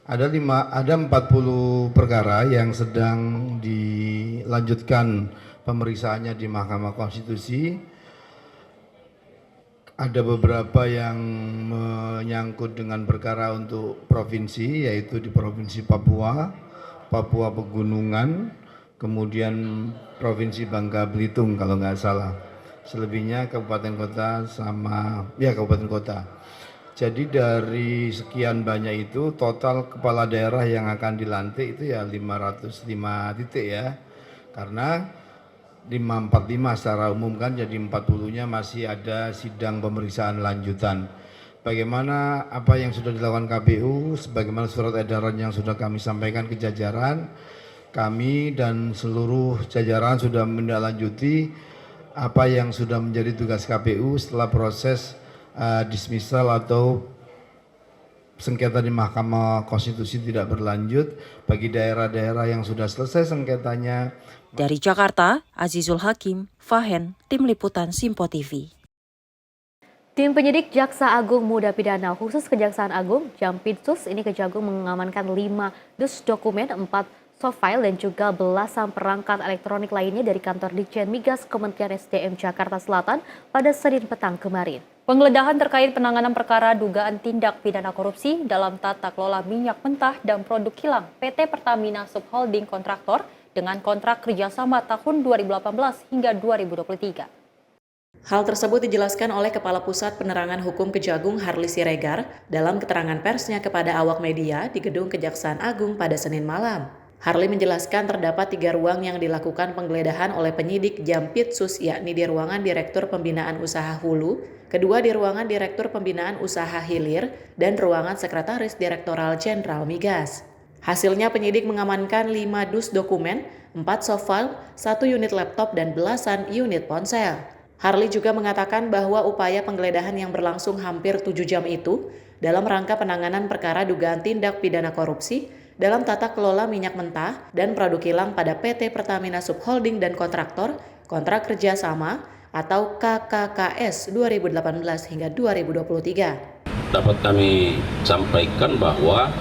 ada 40 perkara yang sedang dilanjutkan pemeriksaannya di Mahkamah Konstitusi. Ada beberapa yang menyangkut dengan perkara untuk provinsi, yaitu di Provinsi Papua, Papua Pegunungan, kemudian Provinsi Bangka Belitung kalau nggak salah. Selebihnya kabupaten kota kabupaten kota. Jadi dari sekian banyak itu total kepala daerah yang akan dilantik itu ya 505 titik ya. Karena 545 secara umum kan, jadi 40-nya masih ada sidang pemeriksaan lanjutan. Bagaimana apa yang sudah dilakukan KPU, sebagaimana surat edaran yang sudah kami sampaikan ke jajaran, kami dan seluruh jajaran sudah menindaklanjuti apa yang sudah menjadi tugas KPU setelah proses dismissal atau sengketa di Mahkamah Konstitusi tidak berlanjut bagi daerah-daerah yang sudah selesai sengketanya. Dari Jakarta, Azizul Hakim, Fahen, Tim Liputan Simpo TV. Tim penyidik Jaksa Agung Muda Pidana khusus Kejaksaan Agung, Jampitsus, ini Kejagung mengamankan 5 dus dokumen, 4 soft file dan juga belasan perangkat elektronik lainnya dari kantor Ditjen Migas Kementerian SDM Jakarta Selatan pada Senin petang kemarin. Penggeledahan terkait penanganan perkara dugaan tindak pidana korupsi dalam tata kelola minyak mentah dan produk kilang PT Pertamina Subholding Kontraktor dengan kontrak kerjasama tahun 2018 hingga 2023. Hal tersebut dijelaskan oleh Kepala Pusat Penerangan Hukum Kejagung Harli Siregar dalam keterangan persnya kepada awak media di Gedung Kejaksaan Agung pada Senin malam. Harli menjelaskan terdapat 3 ruang yang dilakukan penggeledahan oleh penyidik Jampitsus, yakni di ruangan Direktur Pembinaan Usaha Hulu, kedua di ruangan Direktur Pembinaan Usaha Hilir, dan ruangan Sekretaris Direktoral Jenderal Migas. Hasilnya penyidik mengamankan 5 dus dokumen, 4 soft file, 1 unit laptop, dan belasan unit ponsel. Harli juga mengatakan bahwa upaya penggeledahan yang berlangsung hampir 7 jam itu dalam rangka penanganan perkara dugaan tindak pidana korupsi dalam tata kelola minyak mentah dan produk kilang pada PT Pertamina Subholding dan Kontraktor, Kontrak Kerjasama atau KKKS 2018 hingga 2023. Dapat kami sampaikan bahwa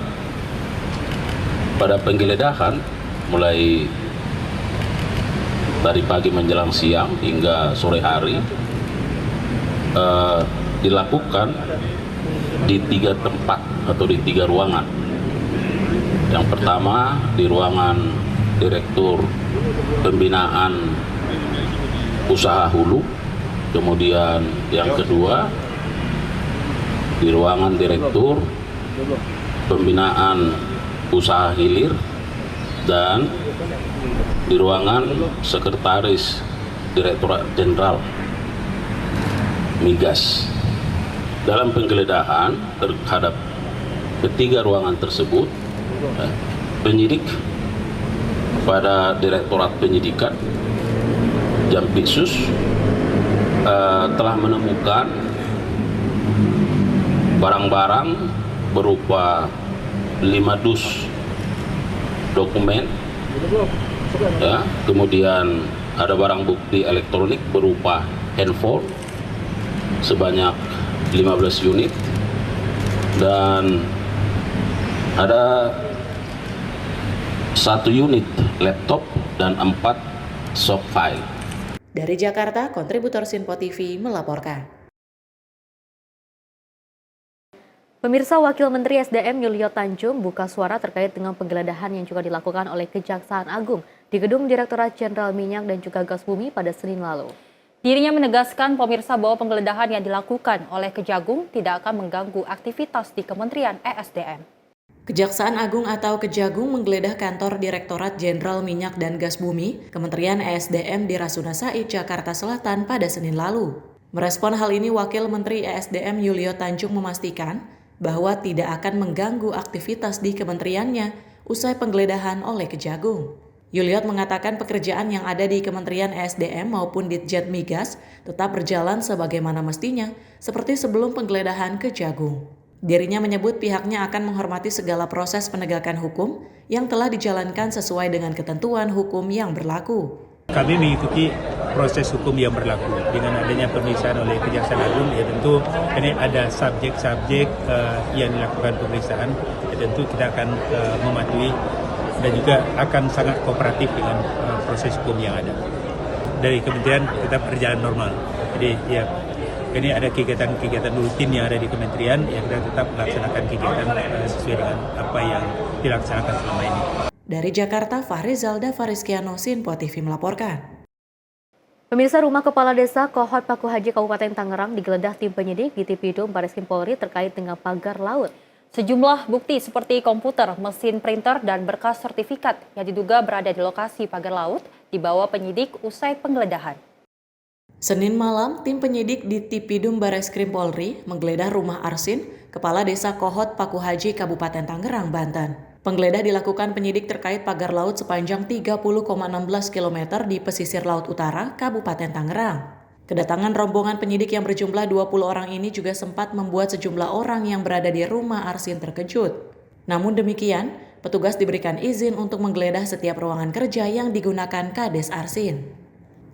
pada penggeledahan mulai dari pagi menjelang siang hingga sore hari dilakukan di 3 tempat atau di 3 ruangan. Yang pertama di ruangan Direktur Pembinaan Usaha Hulu, kemudian yang kedua di ruangan Direktur Pembinaan Usaha Hilir, dan di ruangan Sekretaris Direktorat Jenderal Migas. Dalam penggeledahan terhadap ketiga ruangan tersebut, penyidik pada Direktorat Penyidikan Jampitsus telah menemukan barang-barang berupa 5 dus dokumen, ya, kemudian ada barang bukti elektronik berupa handphone sebanyak 15 unit, dan ada 1 unit laptop dan 4 soft file. Dari Jakarta, kontributor Sinpo TV melaporkan. Pemirsa, Wakil Menteri SDM Yulio Tanjung buka suara terkait dengan penggeledahan yang juga dilakukan oleh Kejaksaan Agung di Gedung Direktorat Jenderal Minyak dan juga Gas Bumi pada Senin lalu. Dirinya menegaskan pemirsa bahwa penggeledahan yang dilakukan oleh Kejagung tidak akan mengganggu aktivitas di Kementerian ESDM. Kejaksaan Agung atau Kejagung menggeledah kantor Direktorat Jenderal Minyak dan Gas Bumi, Kementerian ESDM di Rasuna Said, Jakarta Selatan pada Senin lalu. Merespon hal ini, Wakil Menteri ESDM Yulio Tanjung memastikan bahwa tidak akan mengganggu aktivitas di kementeriannya usai penggeledahan oleh Kejagung. Yuliot mengatakan pekerjaan yang ada di Kementerian ESDM maupun Ditjen Migas tetap berjalan sebagaimana mestinya, seperti sebelum penggeledahan Kejagung. Dirinya menyebut pihaknya akan menghormati segala proses penegakan hukum yang telah dijalankan sesuai dengan ketentuan hukum yang berlaku. Kami mengikuti proses hukum yang berlaku dengan adanya pemeriksaan oleh Kejaksaan Agung. Ya tentu ini ada subjek-subjek yang dilakukan pemeriksaan. Ya tentu kita akan mematuhi dan juga akan sangat kooperatif dengan proses hukum yang ada. Dari kementerian tetap berjalan normal. Jadi ya ini ada kegiatan-kegiatan rutin yang ada di kementerian yang kita tetap melaksanakan kegiatan sesuai dengan apa yang dilaksanakan selama ini. Dari Jakarta, Fahrizal Davarizkiano, Sinpo TV melaporkan. Pemirsa, rumah Kepala Desa Kohot Paku Haji Kabupaten Tangerang digeledah tim penyidik di Tipidum Bareskrim Polri terkait dengan pagar laut. Sejumlah bukti seperti komputer, mesin printer, dan berkas sertifikat yang diduga berada di lokasi pagar laut dibawa penyidik usai penggeledahan. Senin malam, tim penyidik di Tipidum Bareskrim Polri menggeledah rumah Arsin, Kepala Desa Kohot Paku Haji Kabupaten Tangerang, Banten. Penggeledah dilakukan penyidik terkait pagar laut sepanjang 30,16 km di pesisir Laut Utara, Kabupaten Tangerang. Kedatangan rombongan penyidik yang berjumlah 20 orang ini juga sempat membuat sejumlah orang yang berada di rumah Arsin terkejut. Namun demikian, petugas diberikan izin untuk menggeledah setiap ruangan kerja yang digunakan Kades Arsin.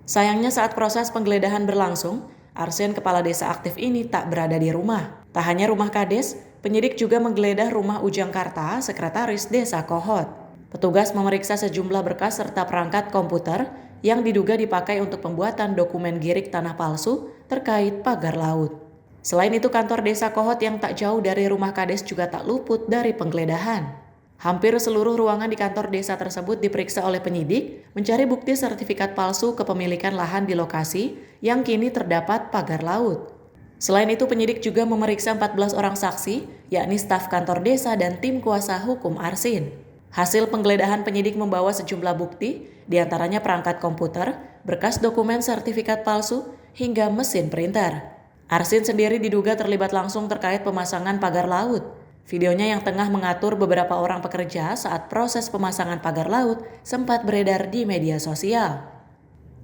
Sayangnya saat proses penggeledahan berlangsung, Arsin Kepala Desa aktif ini tak berada di rumah. Tak hanya rumah Kades, penyidik juga menggeledah rumah Ujang Karta, Sekretaris Desa Kohot. Petugas memeriksa sejumlah berkas serta perangkat komputer yang diduga dipakai untuk pembuatan dokumen girik tanah palsu terkait pagar laut. Selain itu, kantor Desa Kohot yang tak jauh dari rumah Kades juga tak luput dari penggeledahan. Hampir seluruh ruangan di kantor desa tersebut diperiksa oleh penyidik mencari bukti sertifikat palsu kepemilikan lahan di lokasi yang kini terdapat pagar laut. Selain itu, penyidik juga memeriksa 14 orang saksi, yakni staf kantor desa dan tim kuasa hukum Arsin. Hasil penggeledahan penyidik membawa sejumlah bukti, diantaranya perangkat komputer, berkas dokumen sertifikat palsu, hingga mesin printer. Arsin sendiri diduga terlibat langsung terkait pemasangan pagar laut. Videonya yang tengah mengatur beberapa orang pekerja saat proses pemasangan pagar laut sempat beredar di media sosial.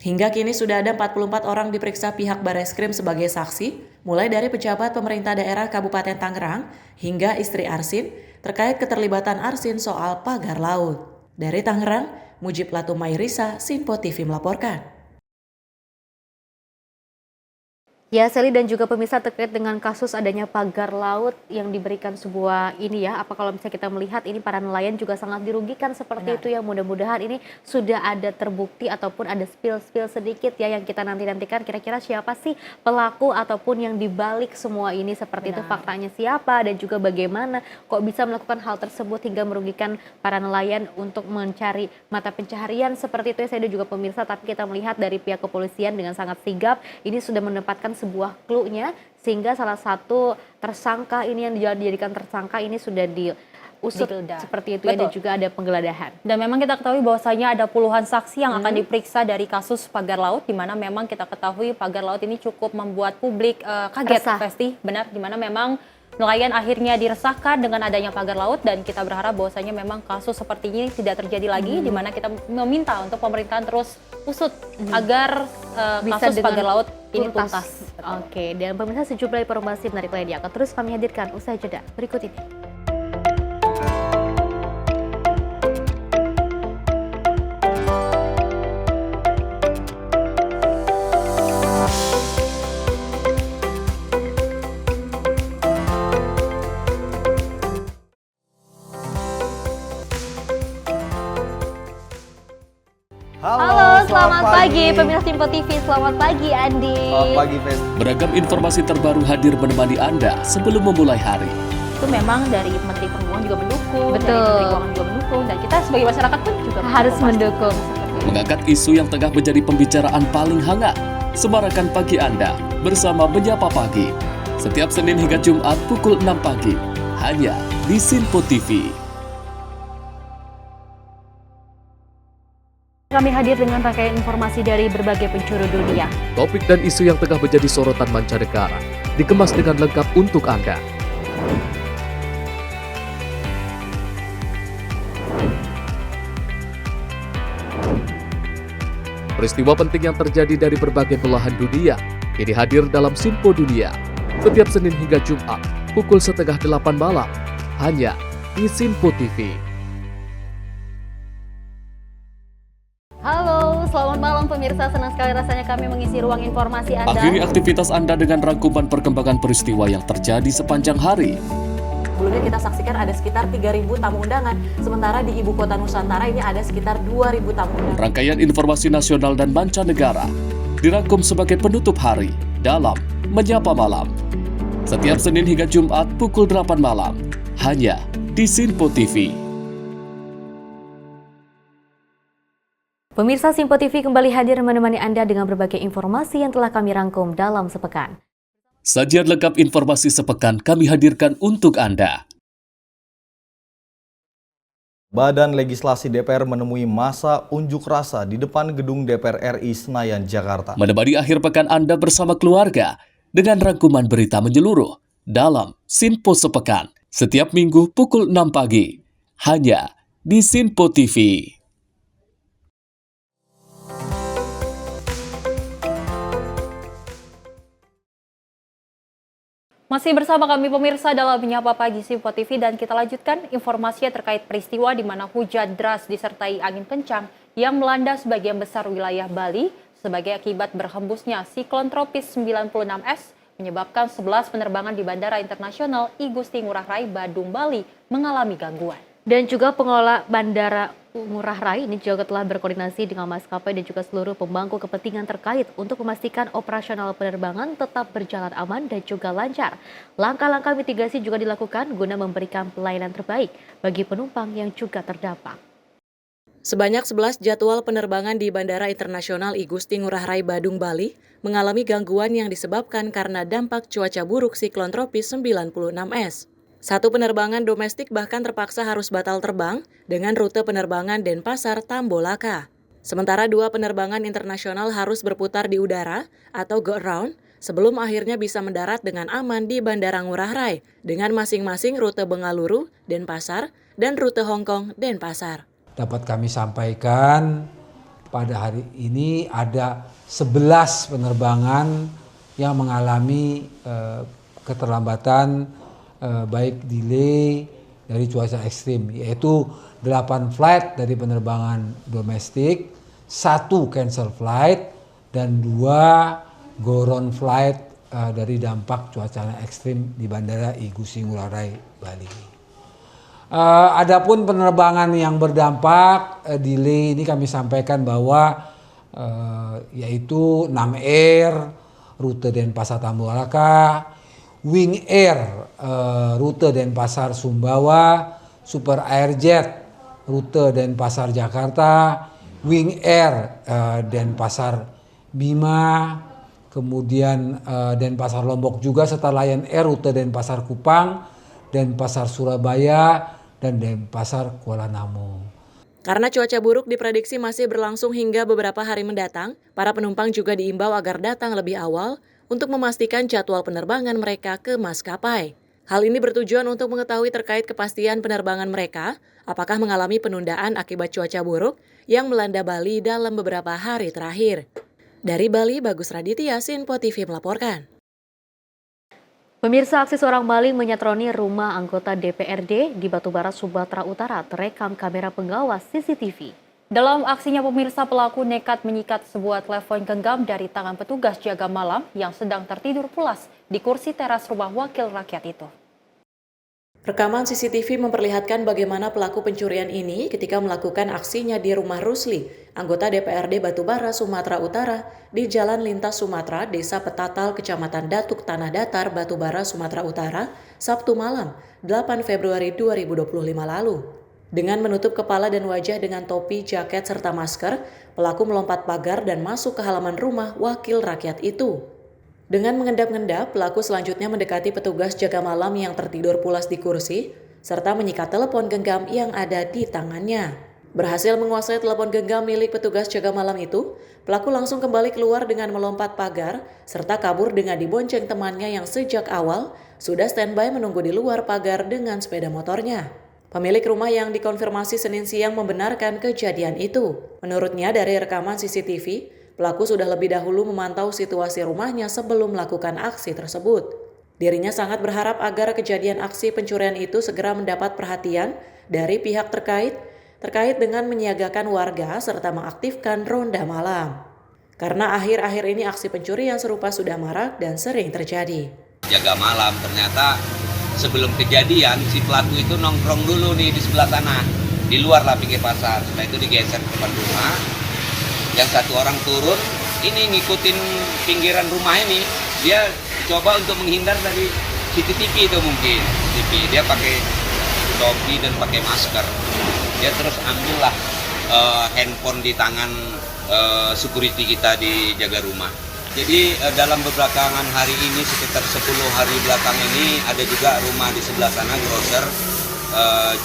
Hingga kini sudah ada 44 orang diperiksa pihak Bareskrim sebagai saksi, mulai dari pejabat pemerintah daerah Kabupaten Tangerang hingga istri Arsin terkait keterlibatan Arsin soal pagar laut. Dari Tangerang, Mujib Latumairisa, Sinpo TV melaporkan. Ya, Sally dan juga pemirsa terkait dengan kasus adanya pagar laut yang diberikan sebuah ini ya, apa kalau misalnya kita melihat ini para nelayan juga sangat dirugikan seperti itu ya, mudah-mudahan ini sudah ada terbukti ataupun ada spill sedikit ya yang kita nantikan kira-kira siapa sih pelaku ataupun yang dibalik semua ini seperti itu, faktanya siapa dan juga bagaimana kok bisa melakukan hal tersebut hingga merugikan para nelayan untuk mencari mata pencaharian seperti itu ya saya dan juga pemirsa. Tapi kita melihat dari pihak kepolisian dengan sangat sigap ini sudah mendapatkan sebuah clue-nya sehingga salah satu tersangka ini yang dijadikan tersangka ini sudah diusut seperti itu ya, dan juga ada penggeledahan. Dan memang kita ketahui bahwasanya ada puluhan saksi yang akan diperiksa dari kasus pagar laut, di mana memang kita ketahui pagar laut ini cukup membuat publik kaget, Pesti, benar, di mana memang nelayan akhirnya diresahkan dengan adanya pagar laut, dan kita berharap bahwasanya memang kasus seperti ini tidak terjadi lagi, di mana kita meminta untuk pemerintahan terus usut agar kasus pagar laut ini tuntas. Oke, dan pemirsa sejumlah informasi menarik lainnya akan terus kami hadirkan usai jeda berikut ini. Halo, selamat pagi pemirsa Sinpo TV, selamat pagi Andi. Selamat pagi, Fes. Beragam informasi terbaru hadir menemani Anda sebelum memulai hari. Itu memang dari Menteri Perhubungan juga mendukung, Betul. dari Menteri Keuangan juga mendukung, dan kita sebagai masyarakat pun juga Harus mendukung. Mengangkat isu yang tengah menjadi pembicaraan paling hangat. Semarakan pagi Anda bersama Menyapa Pagi. Setiap Senin hingga Jumat pukul 6 pagi. Hanya di Sinpo TV. Kami hadir dengan rangkaian informasi dari berbagai penjuru dunia. Topik dan isu yang tengah menjadi sorotan mancanegara dikemas dengan lengkap untuk Anda. Peristiwa penting yang terjadi dari berbagai belahan dunia kini hadir dalam Sinpo Dunia. Setiap Senin hingga Jumat pukul 7:30 malam hanya di Sinpo TV. Halo, selamat malam pemirsa. Senang sekali rasanya kami mengisi ruang informasi Anda. Akhiri aktivitas Anda dengan rangkuman perkembangan peristiwa yang terjadi sepanjang hari. Sebelumnya kita saksikan ada sekitar 3.000 tamu undangan, sementara di Ibu Kota Nusantara ini ada sekitar 2.000 tamu undangan. Rangkaian informasi nasional dan mancanegara dirangkum sebagai penutup hari dalam Menyapa Malam. Setiap Senin hingga Jumat pukul 8 malam, hanya di Sinpo TV. Pemirsa Sinpo TV kembali hadir menemani Anda dengan berbagai informasi yang telah kami rangkum dalam sepekan. Sajian lengkap informasi sepekan kami hadirkan untuk Anda. Badan Legislasi DPR menemui masa unjuk rasa di depan gedung DPR RI Senayan, Jakarta. Menemani akhir pekan Anda bersama keluarga dengan rangkuman berita menyeluruh dalam Sinpo Sepekan. Setiap minggu pukul 6 pagi, hanya di Sinpo TV. Masih bersama kami pemirsa dalam Menyapa Pagi Sinpo TV, dan kita lanjutkan informasinya terkait peristiwa di mana hujan deras disertai angin kencang yang melanda sebagian besar wilayah Bali sebagai akibat berhembusnya siklon tropis 96S menyebabkan 11 penerbangan di Bandara Internasional I Gusti Ngurah Rai Badung, Bali mengalami gangguan. Dan juga pengelola Bandara Ngurah Rai ini juga telah berkoordinasi dengan maskapai dan juga seluruh pemangku kepentingan terkait untuk memastikan operasional penerbangan tetap berjalan aman dan juga lancar. Langkah-langkah mitigasi juga dilakukan guna memberikan pelayanan terbaik bagi penumpang yang juga terdampak. Sebanyak 11 jadwal penerbangan di Bandara Internasional I Gusti Ngurah Rai Badung, Bali mengalami gangguan yang disebabkan karena dampak cuaca buruk siklon tropis 96S. Satu penerbangan domestik bahkan terpaksa harus batal terbang dengan rute penerbangan Denpasar Tambolaka. Sementara 2 penerbangan internasional harus berputar di udara atau go around sebelum akhirnya bisa mendarat dengan aman di Bandara Ngurah Rai dengan masing-masing rute Bengaluru, Denpasar, dan rute Hong Kong, Denpasar. Dapat kami sampaikan pada hari ini ada 11 penerbangan yang mengalami keterlambatan baik delay dari cuaca ekstrim, yaitu 8 flight dari penerbangan domestik, 1 cancel flight, dan 2 go round flight dari dampak cuaca ekstrim di Bandara Igusti Ngurah Rai, Bali. Adapun penerbangan yang berdampak delay ini kami sampaikan bahwa yaitu 6 Air rute Denpasar Tambuwalaka, Wing Air rute Denpasar Sumbawa, Super Airjet rute Denpasar Jakarta, Wing Air Denpasar Bima, kemudian Denpasar Lombok juga, serta Lion Air rute Denpasar Kupang, Denpasar Surabaya, dan Denpasar Kuala Namu. Karena cuaca buruk diprediksi masih berlangsung hingga beberapa hari mendatang, para penumpang juga diimbau agar datang lebih awal untuk memastikan jadwal penerbangan mereka ke maskapai. Hal ini bertujuan untuk mengetahui terkait kepastian penerbangan mereka, apakah mengalami penundaan akibat cuaca buruk yang melanda Bali dalam beberapa hari terakhir. Dari Bali, Bagus Raditya, Sinpo TV melaporkan. Pemirsa, aksi seorang maling menyatroni rumah anggota DPRD di Batubara, Sumatera Utara terekam kamera pengawas CCTV. Dalam aksinya, pemirsa, pelaku nekat menyikat sebuah telepon genggam dari tangan petugas jaga malam yang sedang tertidur pulas di kursi teras rumah wakil rakyat itu. Rekaman CCTV memperlihatkan bagaimana pelaku pencurian ini ketika melakukan aksinya di rumah Rusli, anggota DPRD Batubara, Sumatera Utara, di Jalan Lintas Sumatera, Desa Petatal, Kecamatan Datuk Tanah Datar, Batubara, Sumatera Utara, Sabtu malam, 8 Februari 2025 lalu. Dengan menutup kepala dan wajah dengan topi, jaket, serta masker, pelaku melompat pagar dan masuk ke halaman rumah wakil rakyat itu. Dengan mengendap-endap, pelaku selanjutnya mendekati petugas jaga malam yang tertidur pulas di kursi, serta menyikat telepon genggam yang ada di tangannya. Berhasil menguasai telepon genggam milik petugas jaga malam itu, pelaku langsung kembali keluar dengan melompat pagar, serta kabur dengan dibonceng temannya yang sejak awal sudah standby menunggu di luar pagar dengan sepeda motornya. Pemilik rumah yang dikonfirmasi Senin siang membenarkan kejadian itu. Menurutnya dari rekaman CCTV, pelaku sudah lebih dahulu memantau situasi rumahnya sebelum melakukan aksi tersebut. Dirinya sangat berharap agar kejadian aksi pencurian itu segera mendapat perhatian dari pihak terkait dengan menyiagakan warga serta mengaktifkan ronda malam. Karena akhir-akhir ini aksi pencurian serupa sudah marak dan sering terjadi. Jaga malam, ternyata sebelum kejadian si pelaku itu nongkrong dulu nih di sebelah sana, di luar lah pinggir pasar. Setelah itu digeser ke depan rumah. Yang satu orang turun, ini ngikutin pinggiran rumah ini. Dia coba untuk menghindar dari CCTV itu mungkin. CCTV. Dia pakai topi dan pakai masker. Dia terus ambillah handphone di tangan security kita di jaga rumah. Jadi dalam belakangan hari ini, sekitar 10 hari belakang ini, ada juga rumah di sebelah sana, grocer,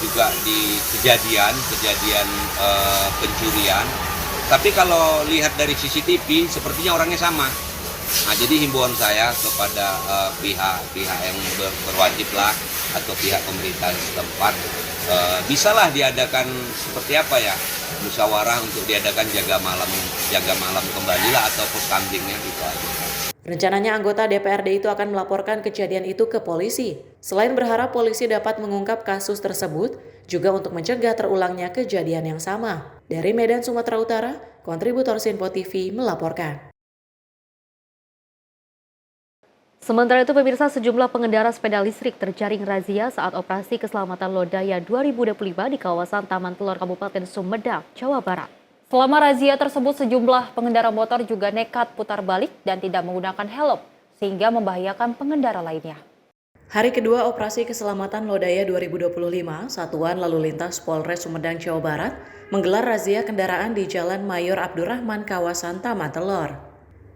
juga di kejadian pencurian. Tapi kalau lihat dari CCTV, sepertinya orangnya sama. Nah, jadi himbauan saya kepada pihak yang berwajib lah, atau pihak pemerintah setempat, bisalah diadakan seperti apa ya, musyawarah untuk diadakan jaga malam kembali lah, atau poskamlingnya gitu aja. Rencananya anggota DPRD itu akan melaporkan kejadian itu ke polisi. Selain berharap polisi dapat mengungkap kasus tersebut, juga untuk mencegah terulangnya kejadian yang sama. Dari Medan, Sumatera Utara, kontributor Sinpo TV melaporkan. Sementara itu, pemirsa, sejumlah pengendara sepeda listrik terjaring razia saat operasi keselamatan Lodaya 2025 di kawasan Taman Telur, Kabupaten Sumedang, Jawa Barat. Selama razia tersebut, sejumlah pengendara motor juga nekat putar balik dan tidak menggunakan helm, sehingga membahayakan pengendara lainnya. Hari kedua operasi keselamatan Lodaya 2025, Satuan Lalu Lintas Polres Sumedang, Jawa Barat, menggelar razia kendaraan di Jalan Mayor Abdurrahman, kawasan Taman Telur.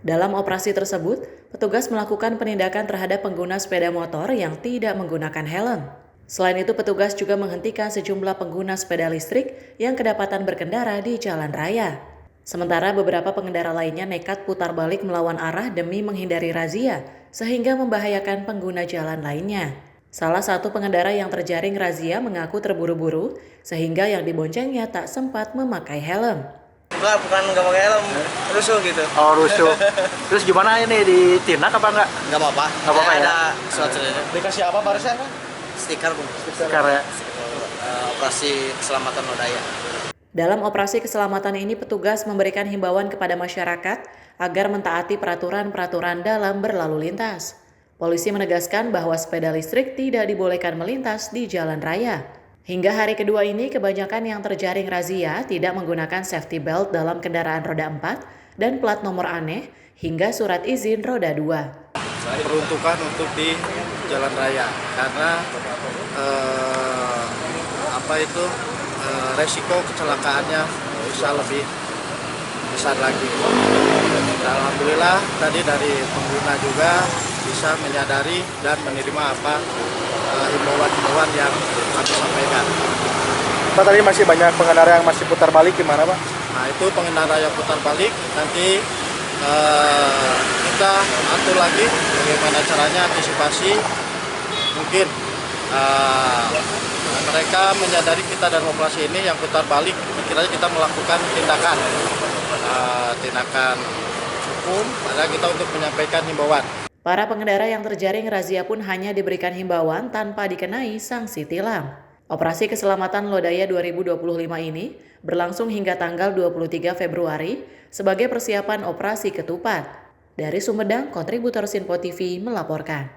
Dalam operasi tersebut, petugas melakukan penindakan terhadap pengguna sepeda motor yang tidak menggunakan helm. Selain itu, petugas juga menghentikan sejumlah pengguna sepeda listrik yang kedapatan berkendara di jalan raya. Sementara beberapa pengendara lainnya nekat putar balik melawan arah demi menghindari razia, sehingga membahayakan pengguna jalan lainnya. Salah satu pengendara yang terjaring razia mengaku terburu-buru, sehingga yang diboncengnya tak sempat memakai helm. Bukan nggak pakai helm, rusuh gitu. Oh, rusuh. Terus gimana ini, ditindak apa enggak? Nggak apa-apa. Nggak apa-apa ya? Ada surat-suratnya. Dikasih apa barusan? Stiker, Bu. Stiker ya. Operasi keselamatan Lodaya. Dalam operasi keselamatan ini, petugas memberikan himbauan kepada masyarakat agar mentaati peraturan-peraturan dalam berlalu lintas. Polisi menegaskan bahwa sepeda listrik tidak dibolehkan melintas di jalan raya. Hingga hari kedua ini, kebanyakan yang terjaring razia tidak menggunakan safety belt dalam kendaraan roda 4 dan plat nomor aneh hingga surat izin roda 2. Peruntukan untuk di jalan raya karena resiko kecelakaannya bisa lebih besar lagi. Dan alhamdulillah tadi dari pengguna juga bisa menyadari dan menerima apa himbauan-himbauan yang kami sampaikan. Pak, tadi masih banyak pengendara yang masih putar balik, gimana Pak? Nah, itu pengendara yang putar balik nanti kita atur lagi bagaimana caranya antisipasi. Mungkin mereka menyadari kita dan operasi ini yang putar balik, kiranya kita melakukan tindakan hukum, padahal kita untuk menyampaikan himbauan. Para pengendara yang terjaring razia pun hanya diberikan himbauan tanpa dikenai sanksi tilang. Operasi Keselamatan Lodaya 2025 ini berlangsung hingga tanggal 23 Februari sebagai persiapan operasi ketupat. Dari Sumedang, kontributor Sinpo TV melaporkan.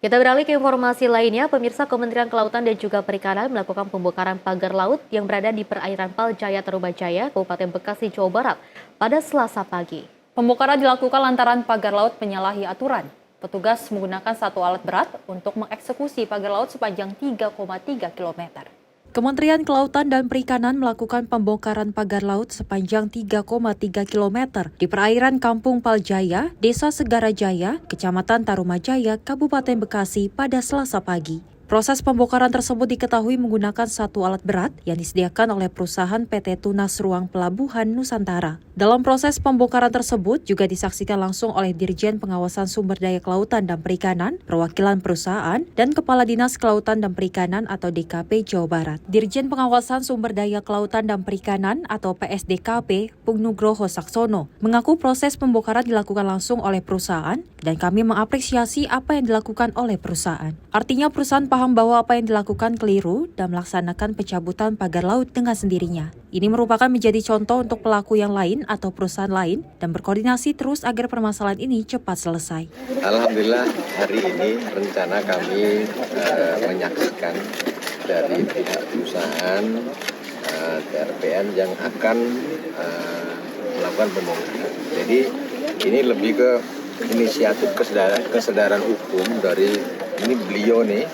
Kita beralih ke informasi lainnya, pemirsa. Kementerian Kelautan dan juga Perikanan melakukan pembongkaran pagar laut yang berada di perairan Paljaya, Tarumajaya, Kabupaten Bekasi, Jawa Barat pada Selasa pagi. Pembongkaran dilakukan lantaran pagar laut menyalahi aturan. Petugas menggunakan satu alat berat untuk mengeksekusi pagar laut sepanjang 3,3 km. Kementerian Kelautan dan Perikanan melakukan pembongkaran pagar laut sepanjang 3,3 km di perairan Kampung Paljaya, Desa Segarajaya, Kecamatan Tarumajaya, Kabupaten Bekasi pada Selasa pagi. Proses pembongkaran tersebut diketahui menggunakan satu alat berat yang disediakan oleh perusahaan PT Tunas Ruang Pelabuhan Nusantara. Dalam proses pembongkaran tersebut juga disaksikan langsung oleh Dirjen Pengawasan Sumber Daya Kelautan dan Perikanan, perwakilan perusahaan, dan Kepala Dinas Kelautan dan Perikanan atau DKP Jawa Barat. Dirjen Pengawasan Sumber Daya Kelautan dan Perikanan atau PSDKP, Pung Nugroho Saksono, mengaku proses pembongkaran dilakukan langsung oleh perusahaan dan kami mengapresiasi apa yang dilakukan oleh perusahaan. Artinya perusahaan paham bahwa apa yang dilakukan keliru dan melaksanakan pencabutan pagar laut dengan sendirinya. Ini merupakan menjadi contoh untuk pelaku yang lain atau perusahaan lain dan berkoordinasi terus agar permasalahan ini cepat selesai. Alhamdulillah hari ini rencana kami menyaksikan dari pihak perusahaan TRPN yang akan melakukan pembongkaran. Jadi ini lebih ke inisiatif kesadaran hukum dari ini beliau nih,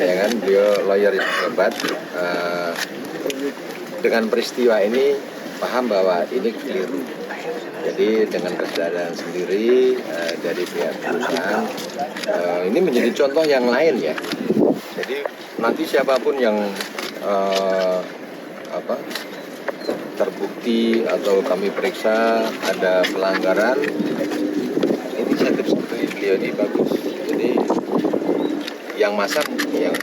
ya kan, beliau lawyer yang hebat. Dengan peristiwa ini paham bahwa ini keliru. Jadi dengan kesadaran sendiri dari pihak perusahaan ini menjadi contoh yang lain ya. Jadi nanti siapapun yang terbukti atau kami periksa ada pelanggaran, inisiatif seperti beliau ini bagus. Jadi yang masang yang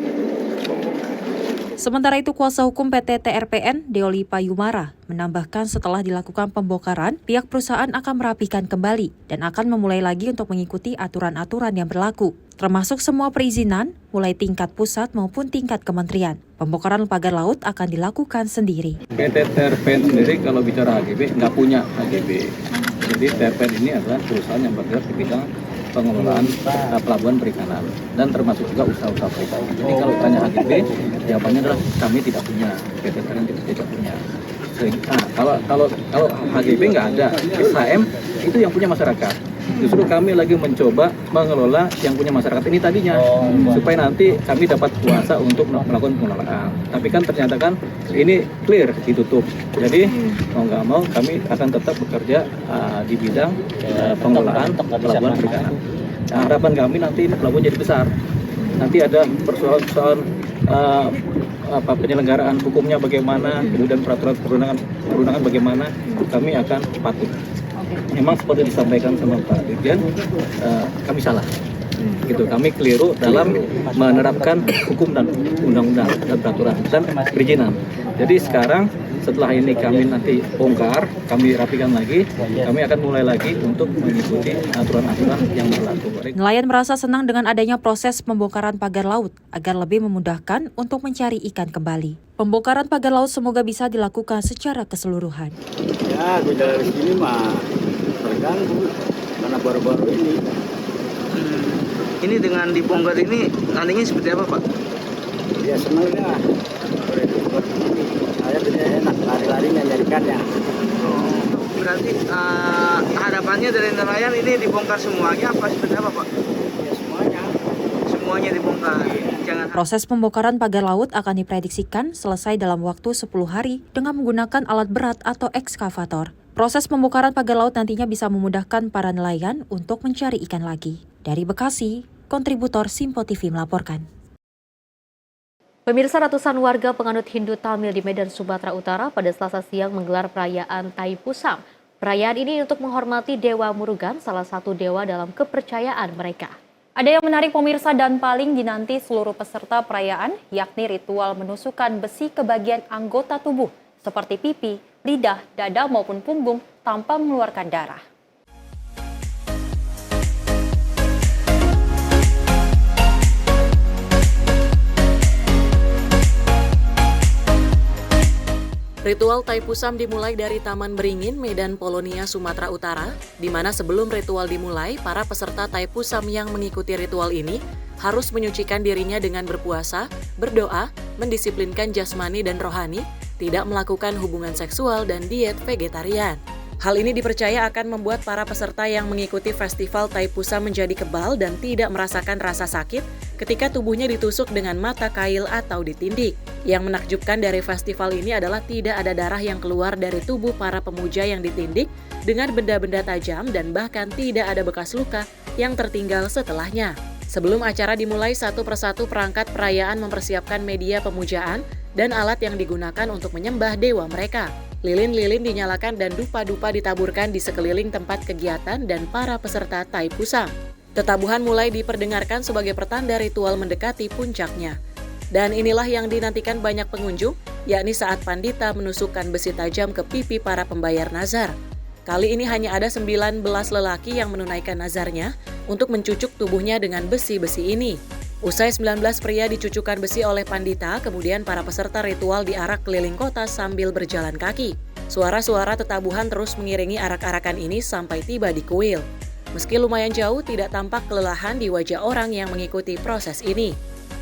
Sementara itu, kuasa hukum PT TRPN, Deoli Payumara, menambahkan setelah dilakukan pembongkaran, pihak perusahaan akan merapikan kembali dan akan memulai lagi untuk mengikuti aturan-aturan yang berlaku, termasuk semua perizinan, mulai tingkat pusat maupun tingkat kementerian. Pembongkaran pagar laut akan dilakukan sendiri. PT TRPN sendiri kalau bicara HGB, nggak punya HGB. Jadi TRPN ini adalah perusahaan yang bergerak di bidang pengelolaan pelabuhan perikanan dan termasuk juga usaha-usaha perikanan. Jadi kalau tanya HGB, jawabannya adalah kami tidak punya, PT TRPN tidak punya. Nah, kalau HGB nggak ada, SHM itu yang punya masyarakat. Justru kami lagi mencoba mengelola yang punya masyarakat ini tadinya, supaya nanti kami dapat kuasa untuk melakukan pengelolaan. Tapi kan ternyata kan ini clear, ditutup. Jadi mau nggak mau kami akan tetap bekerja di bidang pengelolaan pelabuhan perikanan. Nah, harapan kami nanti ini pelabuhan jadi besar. Nanti ada persoalan penyelenggaraan hukumnya bagaimana, kemudian peraturan perundangan bagaimana, kami akan patuh. Memang seperti disampaikan sama Pak Dirjen, kami salah. Gitu, kami keliru dalam menerapkan hukum dan undang-undang dan peraturan dan perizinan. Jadi sekarang setelah ini kami nanti bongkar, kami rapikan lagi, kami akan mulai lagi untuk mengikuti aturan-aturan yang berlaku. Nelayan merasa senang dengan adanya proses pembongkaran pagar laut agar lebih memudahkan untuk mencari ikan kembali. Pembongkaran pagar laut semoga bisa dilakukan secara keseluruhan. Ya, gejala di sini mah terganggu karena baru-baru ini. Ini dengan dibongkar ini nantinya seperti apa, Pak? Ya senang ya. Saya tidak enak lari-larinya nyari ikannya. Berarti harapannya dari nelayan ini dibongkar semuanya apa seperti apa, Pak? Ya semuanya dibongkar. Jangan. Proses pembongkaran pagar laut akan diprediksikan selesai dalam waktu 10 hari dengan menggunakan alat berat atau ekskavator. Proses pembongkaran pagar laut nantinya bisa memudahkan para nelayan untuk mencari ikan lagi. Dari Bekasi, kontributor Simpo TV melaporkan. Pemirsa, ratusan warga penganut Hindu Tamil di Medan, Sumatera Utara pada Selasa siang menggelar perayaan Thaipusam. Perayaan ini untuk menghormati Dewa Murugan, salah satu dewa dalam kepercayaan mereka. Ada yang menarik pemirsa dan paling dinanti seluruh peserta perayaan, yakni ritual menusukkan besi ke bagian anggota tubuh seperti pipi, lidah, dada maupun punggung tanpa mengeluarkan darah. Ritual Thaipusam dimulai dari Taman Beringin, Medan Polonia, Sumatera Utara, di mana sebelum ritual dimulai, para peserta Thaipusam yang mengikuti ritual ini harus menyucikan dirinya dengan berpuasa, berdoa, mendisiplinkan jasmani dan rohani, tidak melakukan hubungan seksual dan diet vegetarian. Hal ini dipercaya akan membuat para peserta yang mengikuti festival Thaipusam menjadi kebal dan tidak merasakan rasa sakit ketika tubuhnya ditusuk dengan mata kail atau ditindik. Yang menakjubkan dari festival ini adalah tidak ada darah yang keluar dari tubuh para pemuja yang ditindik dengan benda-benda tajam dan bahkan tidak ada bekas luka yang tertinggal setelahnya. Sebelum acara dimulai, satu persatu perangkat perayaan mempersiapkan media pemujaan dan alat yang digunakan untuk menyembah dewa mereka. Lilin-lilin dinyalakan dan dupa-dupa ditaburkan di sekeliling tempat kegiatan dan para peserta Thaipusam. Tetabuhan mulai diperdengarkan sebagai pertanda ritual mendekati puncaknya. Dan inilah yang dinantikan banyak pengunjung, yakni saat pandita menusukkan besi tajam ke pipi para pembayar nazar. Kali ini hanya ada 19 lelaki yang menunaikan nazarnya untuk mencucuk tubuhnya dengan besi-besi ini. Usai 19 pria dicucukkan besi oleh pandita, kemudian para peserta ritual diarak keliling kota sambil berjalan kaki. Suara-suara tetabuhan terus mengiringi arak-arakan ini sampai tiba di kuil. Meski lumayan jauh, tidak tampak kelelahan di wajah orang yang mengikuti proses ini.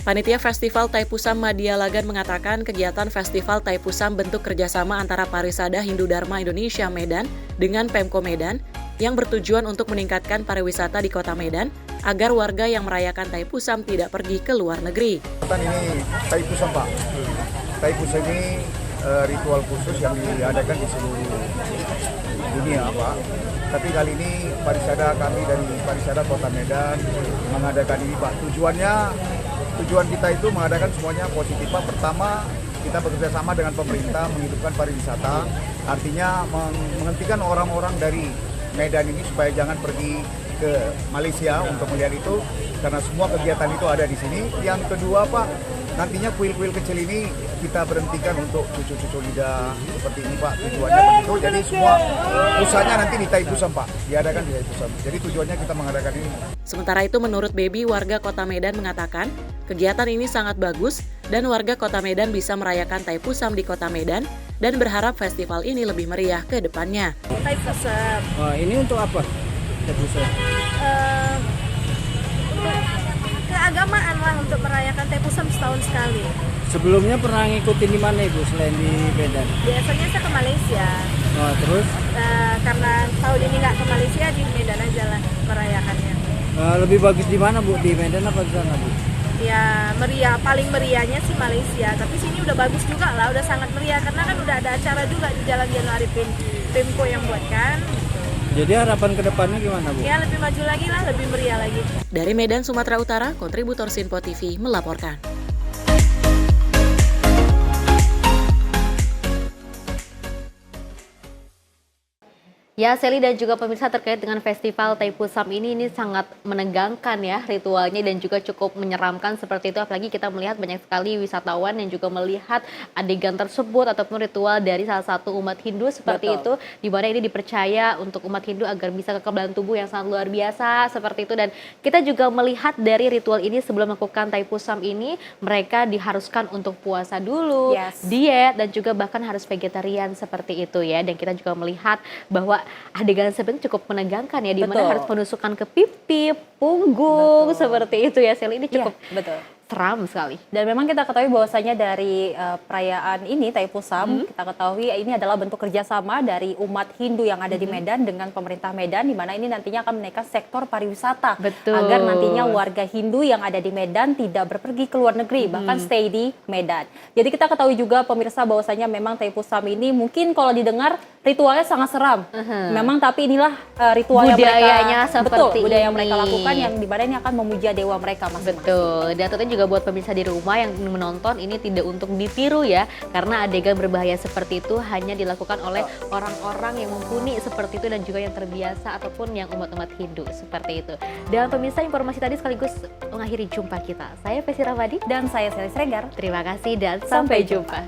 Panitia Festival Thaipusam Madya Lagan mengatakan kegiatan Festival Thaipusam bentuk kerjasama antara Parisada Hindu Dharma Indonesia Medan dengan Pemko Medan yang bertujuan untuk meningkatkan pariwisata di kota Medan agar warga yang merayakan Thaipusam tidak pergi ke luar negeri. Ini Thaipusam, Pak. Thaipusam ini ritual khusus yang diadakan di seluruh dunia, Pak. Tapi kali ini Parisada kami dari Parisada Kota Medan mengadakan ini, Pak. Tujuan kita itu mengadakan semuanya positif, Pak. Pertama, kita bekerja sama dengan pemerintah menghidupkan pariwisata, artinya menghentikan orang-orang dari Medan ini supaya jangan pergi ke Malaysia untuk melihat itu, karena semua kegiatan itu ada di sini. Yang kedua, Pak, nantinya kuil-kuil kecil ini kita berhentikan untuk cucu-cucu lidah seperti ini, Pak. Tujuannya begitu. Jadi semua usahanya nanti di Thaipusam, Pak. Diadakan di Thaipusam. Jadi tujuannya kita mengadakan ini. Sementara itu, menurut Baby, warga Kota Medan mengatakan kegiatan ini sangat bagus dan warga Kota Medan bisa merayakan Thaipusam di Kota Medan dan berharap festival ini lebih meriah ke depannya. Thaipusam. Ini untuk apa? Thaipusam. Keagamaan lah, untuk merayakan Thaipusam setahun sekali. Sebelumnya pernah ngikutin di mana, Ibu, selain di Medan? Biasanya saya ke Malaysia. Oh, terus? Karena tahun ini nggak ke Malaysia, di Medan aja lah merayakannya. Lebih bagus di mana, Bu? Di Medan apa di sana, Bu? Ya meriah, paling meriahnya sih Malaysia. Tapi sini udah bagus juga lah, udah sangat meriah. Karena kan udah ada acara juga di Jalan Januari Pemko yang buat kan. Jadi harapan ke depannya gimana, Bu? Ya lebih maju lagi lah, lebih meriah lagi. Dari Medan, Sumatera Utara, kontributor Simpo TV melaporkan. Ya, Sally dan juga pemirsa, terkait dengan festival Taipusam ini sangat menegangkan ya ritualnya dan juga cukup menyeramkan seperti itu. Apalagi kita melihat banyak sekali wisatawan yang juga melihat adegan tersebut ataupun ritual dari salah satu umat Hindu seperti itu, di mana ini dipercaya untuk umat Hindu agar bisa kekebalan tubuh yang sangat luar biasa seperti itu. Dan kita juga melihat dari ritual ini sebelum melakukan Taipusam ini, mereka diharuskan untuk puasa dulu, diet, dan juga bahkan harus vegetarian seperti itu ya. Dan kita juga melihat bahwa adegan sebenarnya cukup menegangkan ya, di mana harus penusukan ke pipi, punggung, seperti itu ya Sally. Ini cukup seram sekali. Dan memang kita ketahui bahwasanya dari perayaan ini Taipusam, kita ketahui ini adalah bentuk kerjasama dari umat Hindu yang ada di Medan dengan pemerintah Medan, di mana ini nantinya akan menaikkan sektor pariwisata agar nantinya warga Hindu yang ada di Medan tidak berpergi ke luar negeri, bahkan stay di Medan. Jadi kita ketahui juga pemirsa bahwasanya memang Taipusam ini mungkin kalau didengar ritualnya sangat seram. Memang tapi inilah ritual budayanya yang mereka budaya yang mereka ini. lakukan, yang di mana ini akan memuja dewa mereka masing-masing. Betul. Dan tentunya juga buat pemirsa di rumah yang menonton, ini tidak untuk ditiru ya, karena adegan berbahaya seperti itu hanya dilakukan oleh orang-orang yang mumpuni seperti itu dan juga yang terbiasa ataupun yang umat-umat Hindu seperti itu. Dan pemirsa, informasi tadi sekaligus mengakhiri jumpa kita. Saya Fesi Ramadi dan saya Sally Sregar. Terima kasih dan sampai jumpa.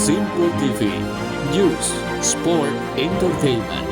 Simple TV, News, Sport, Entertainment.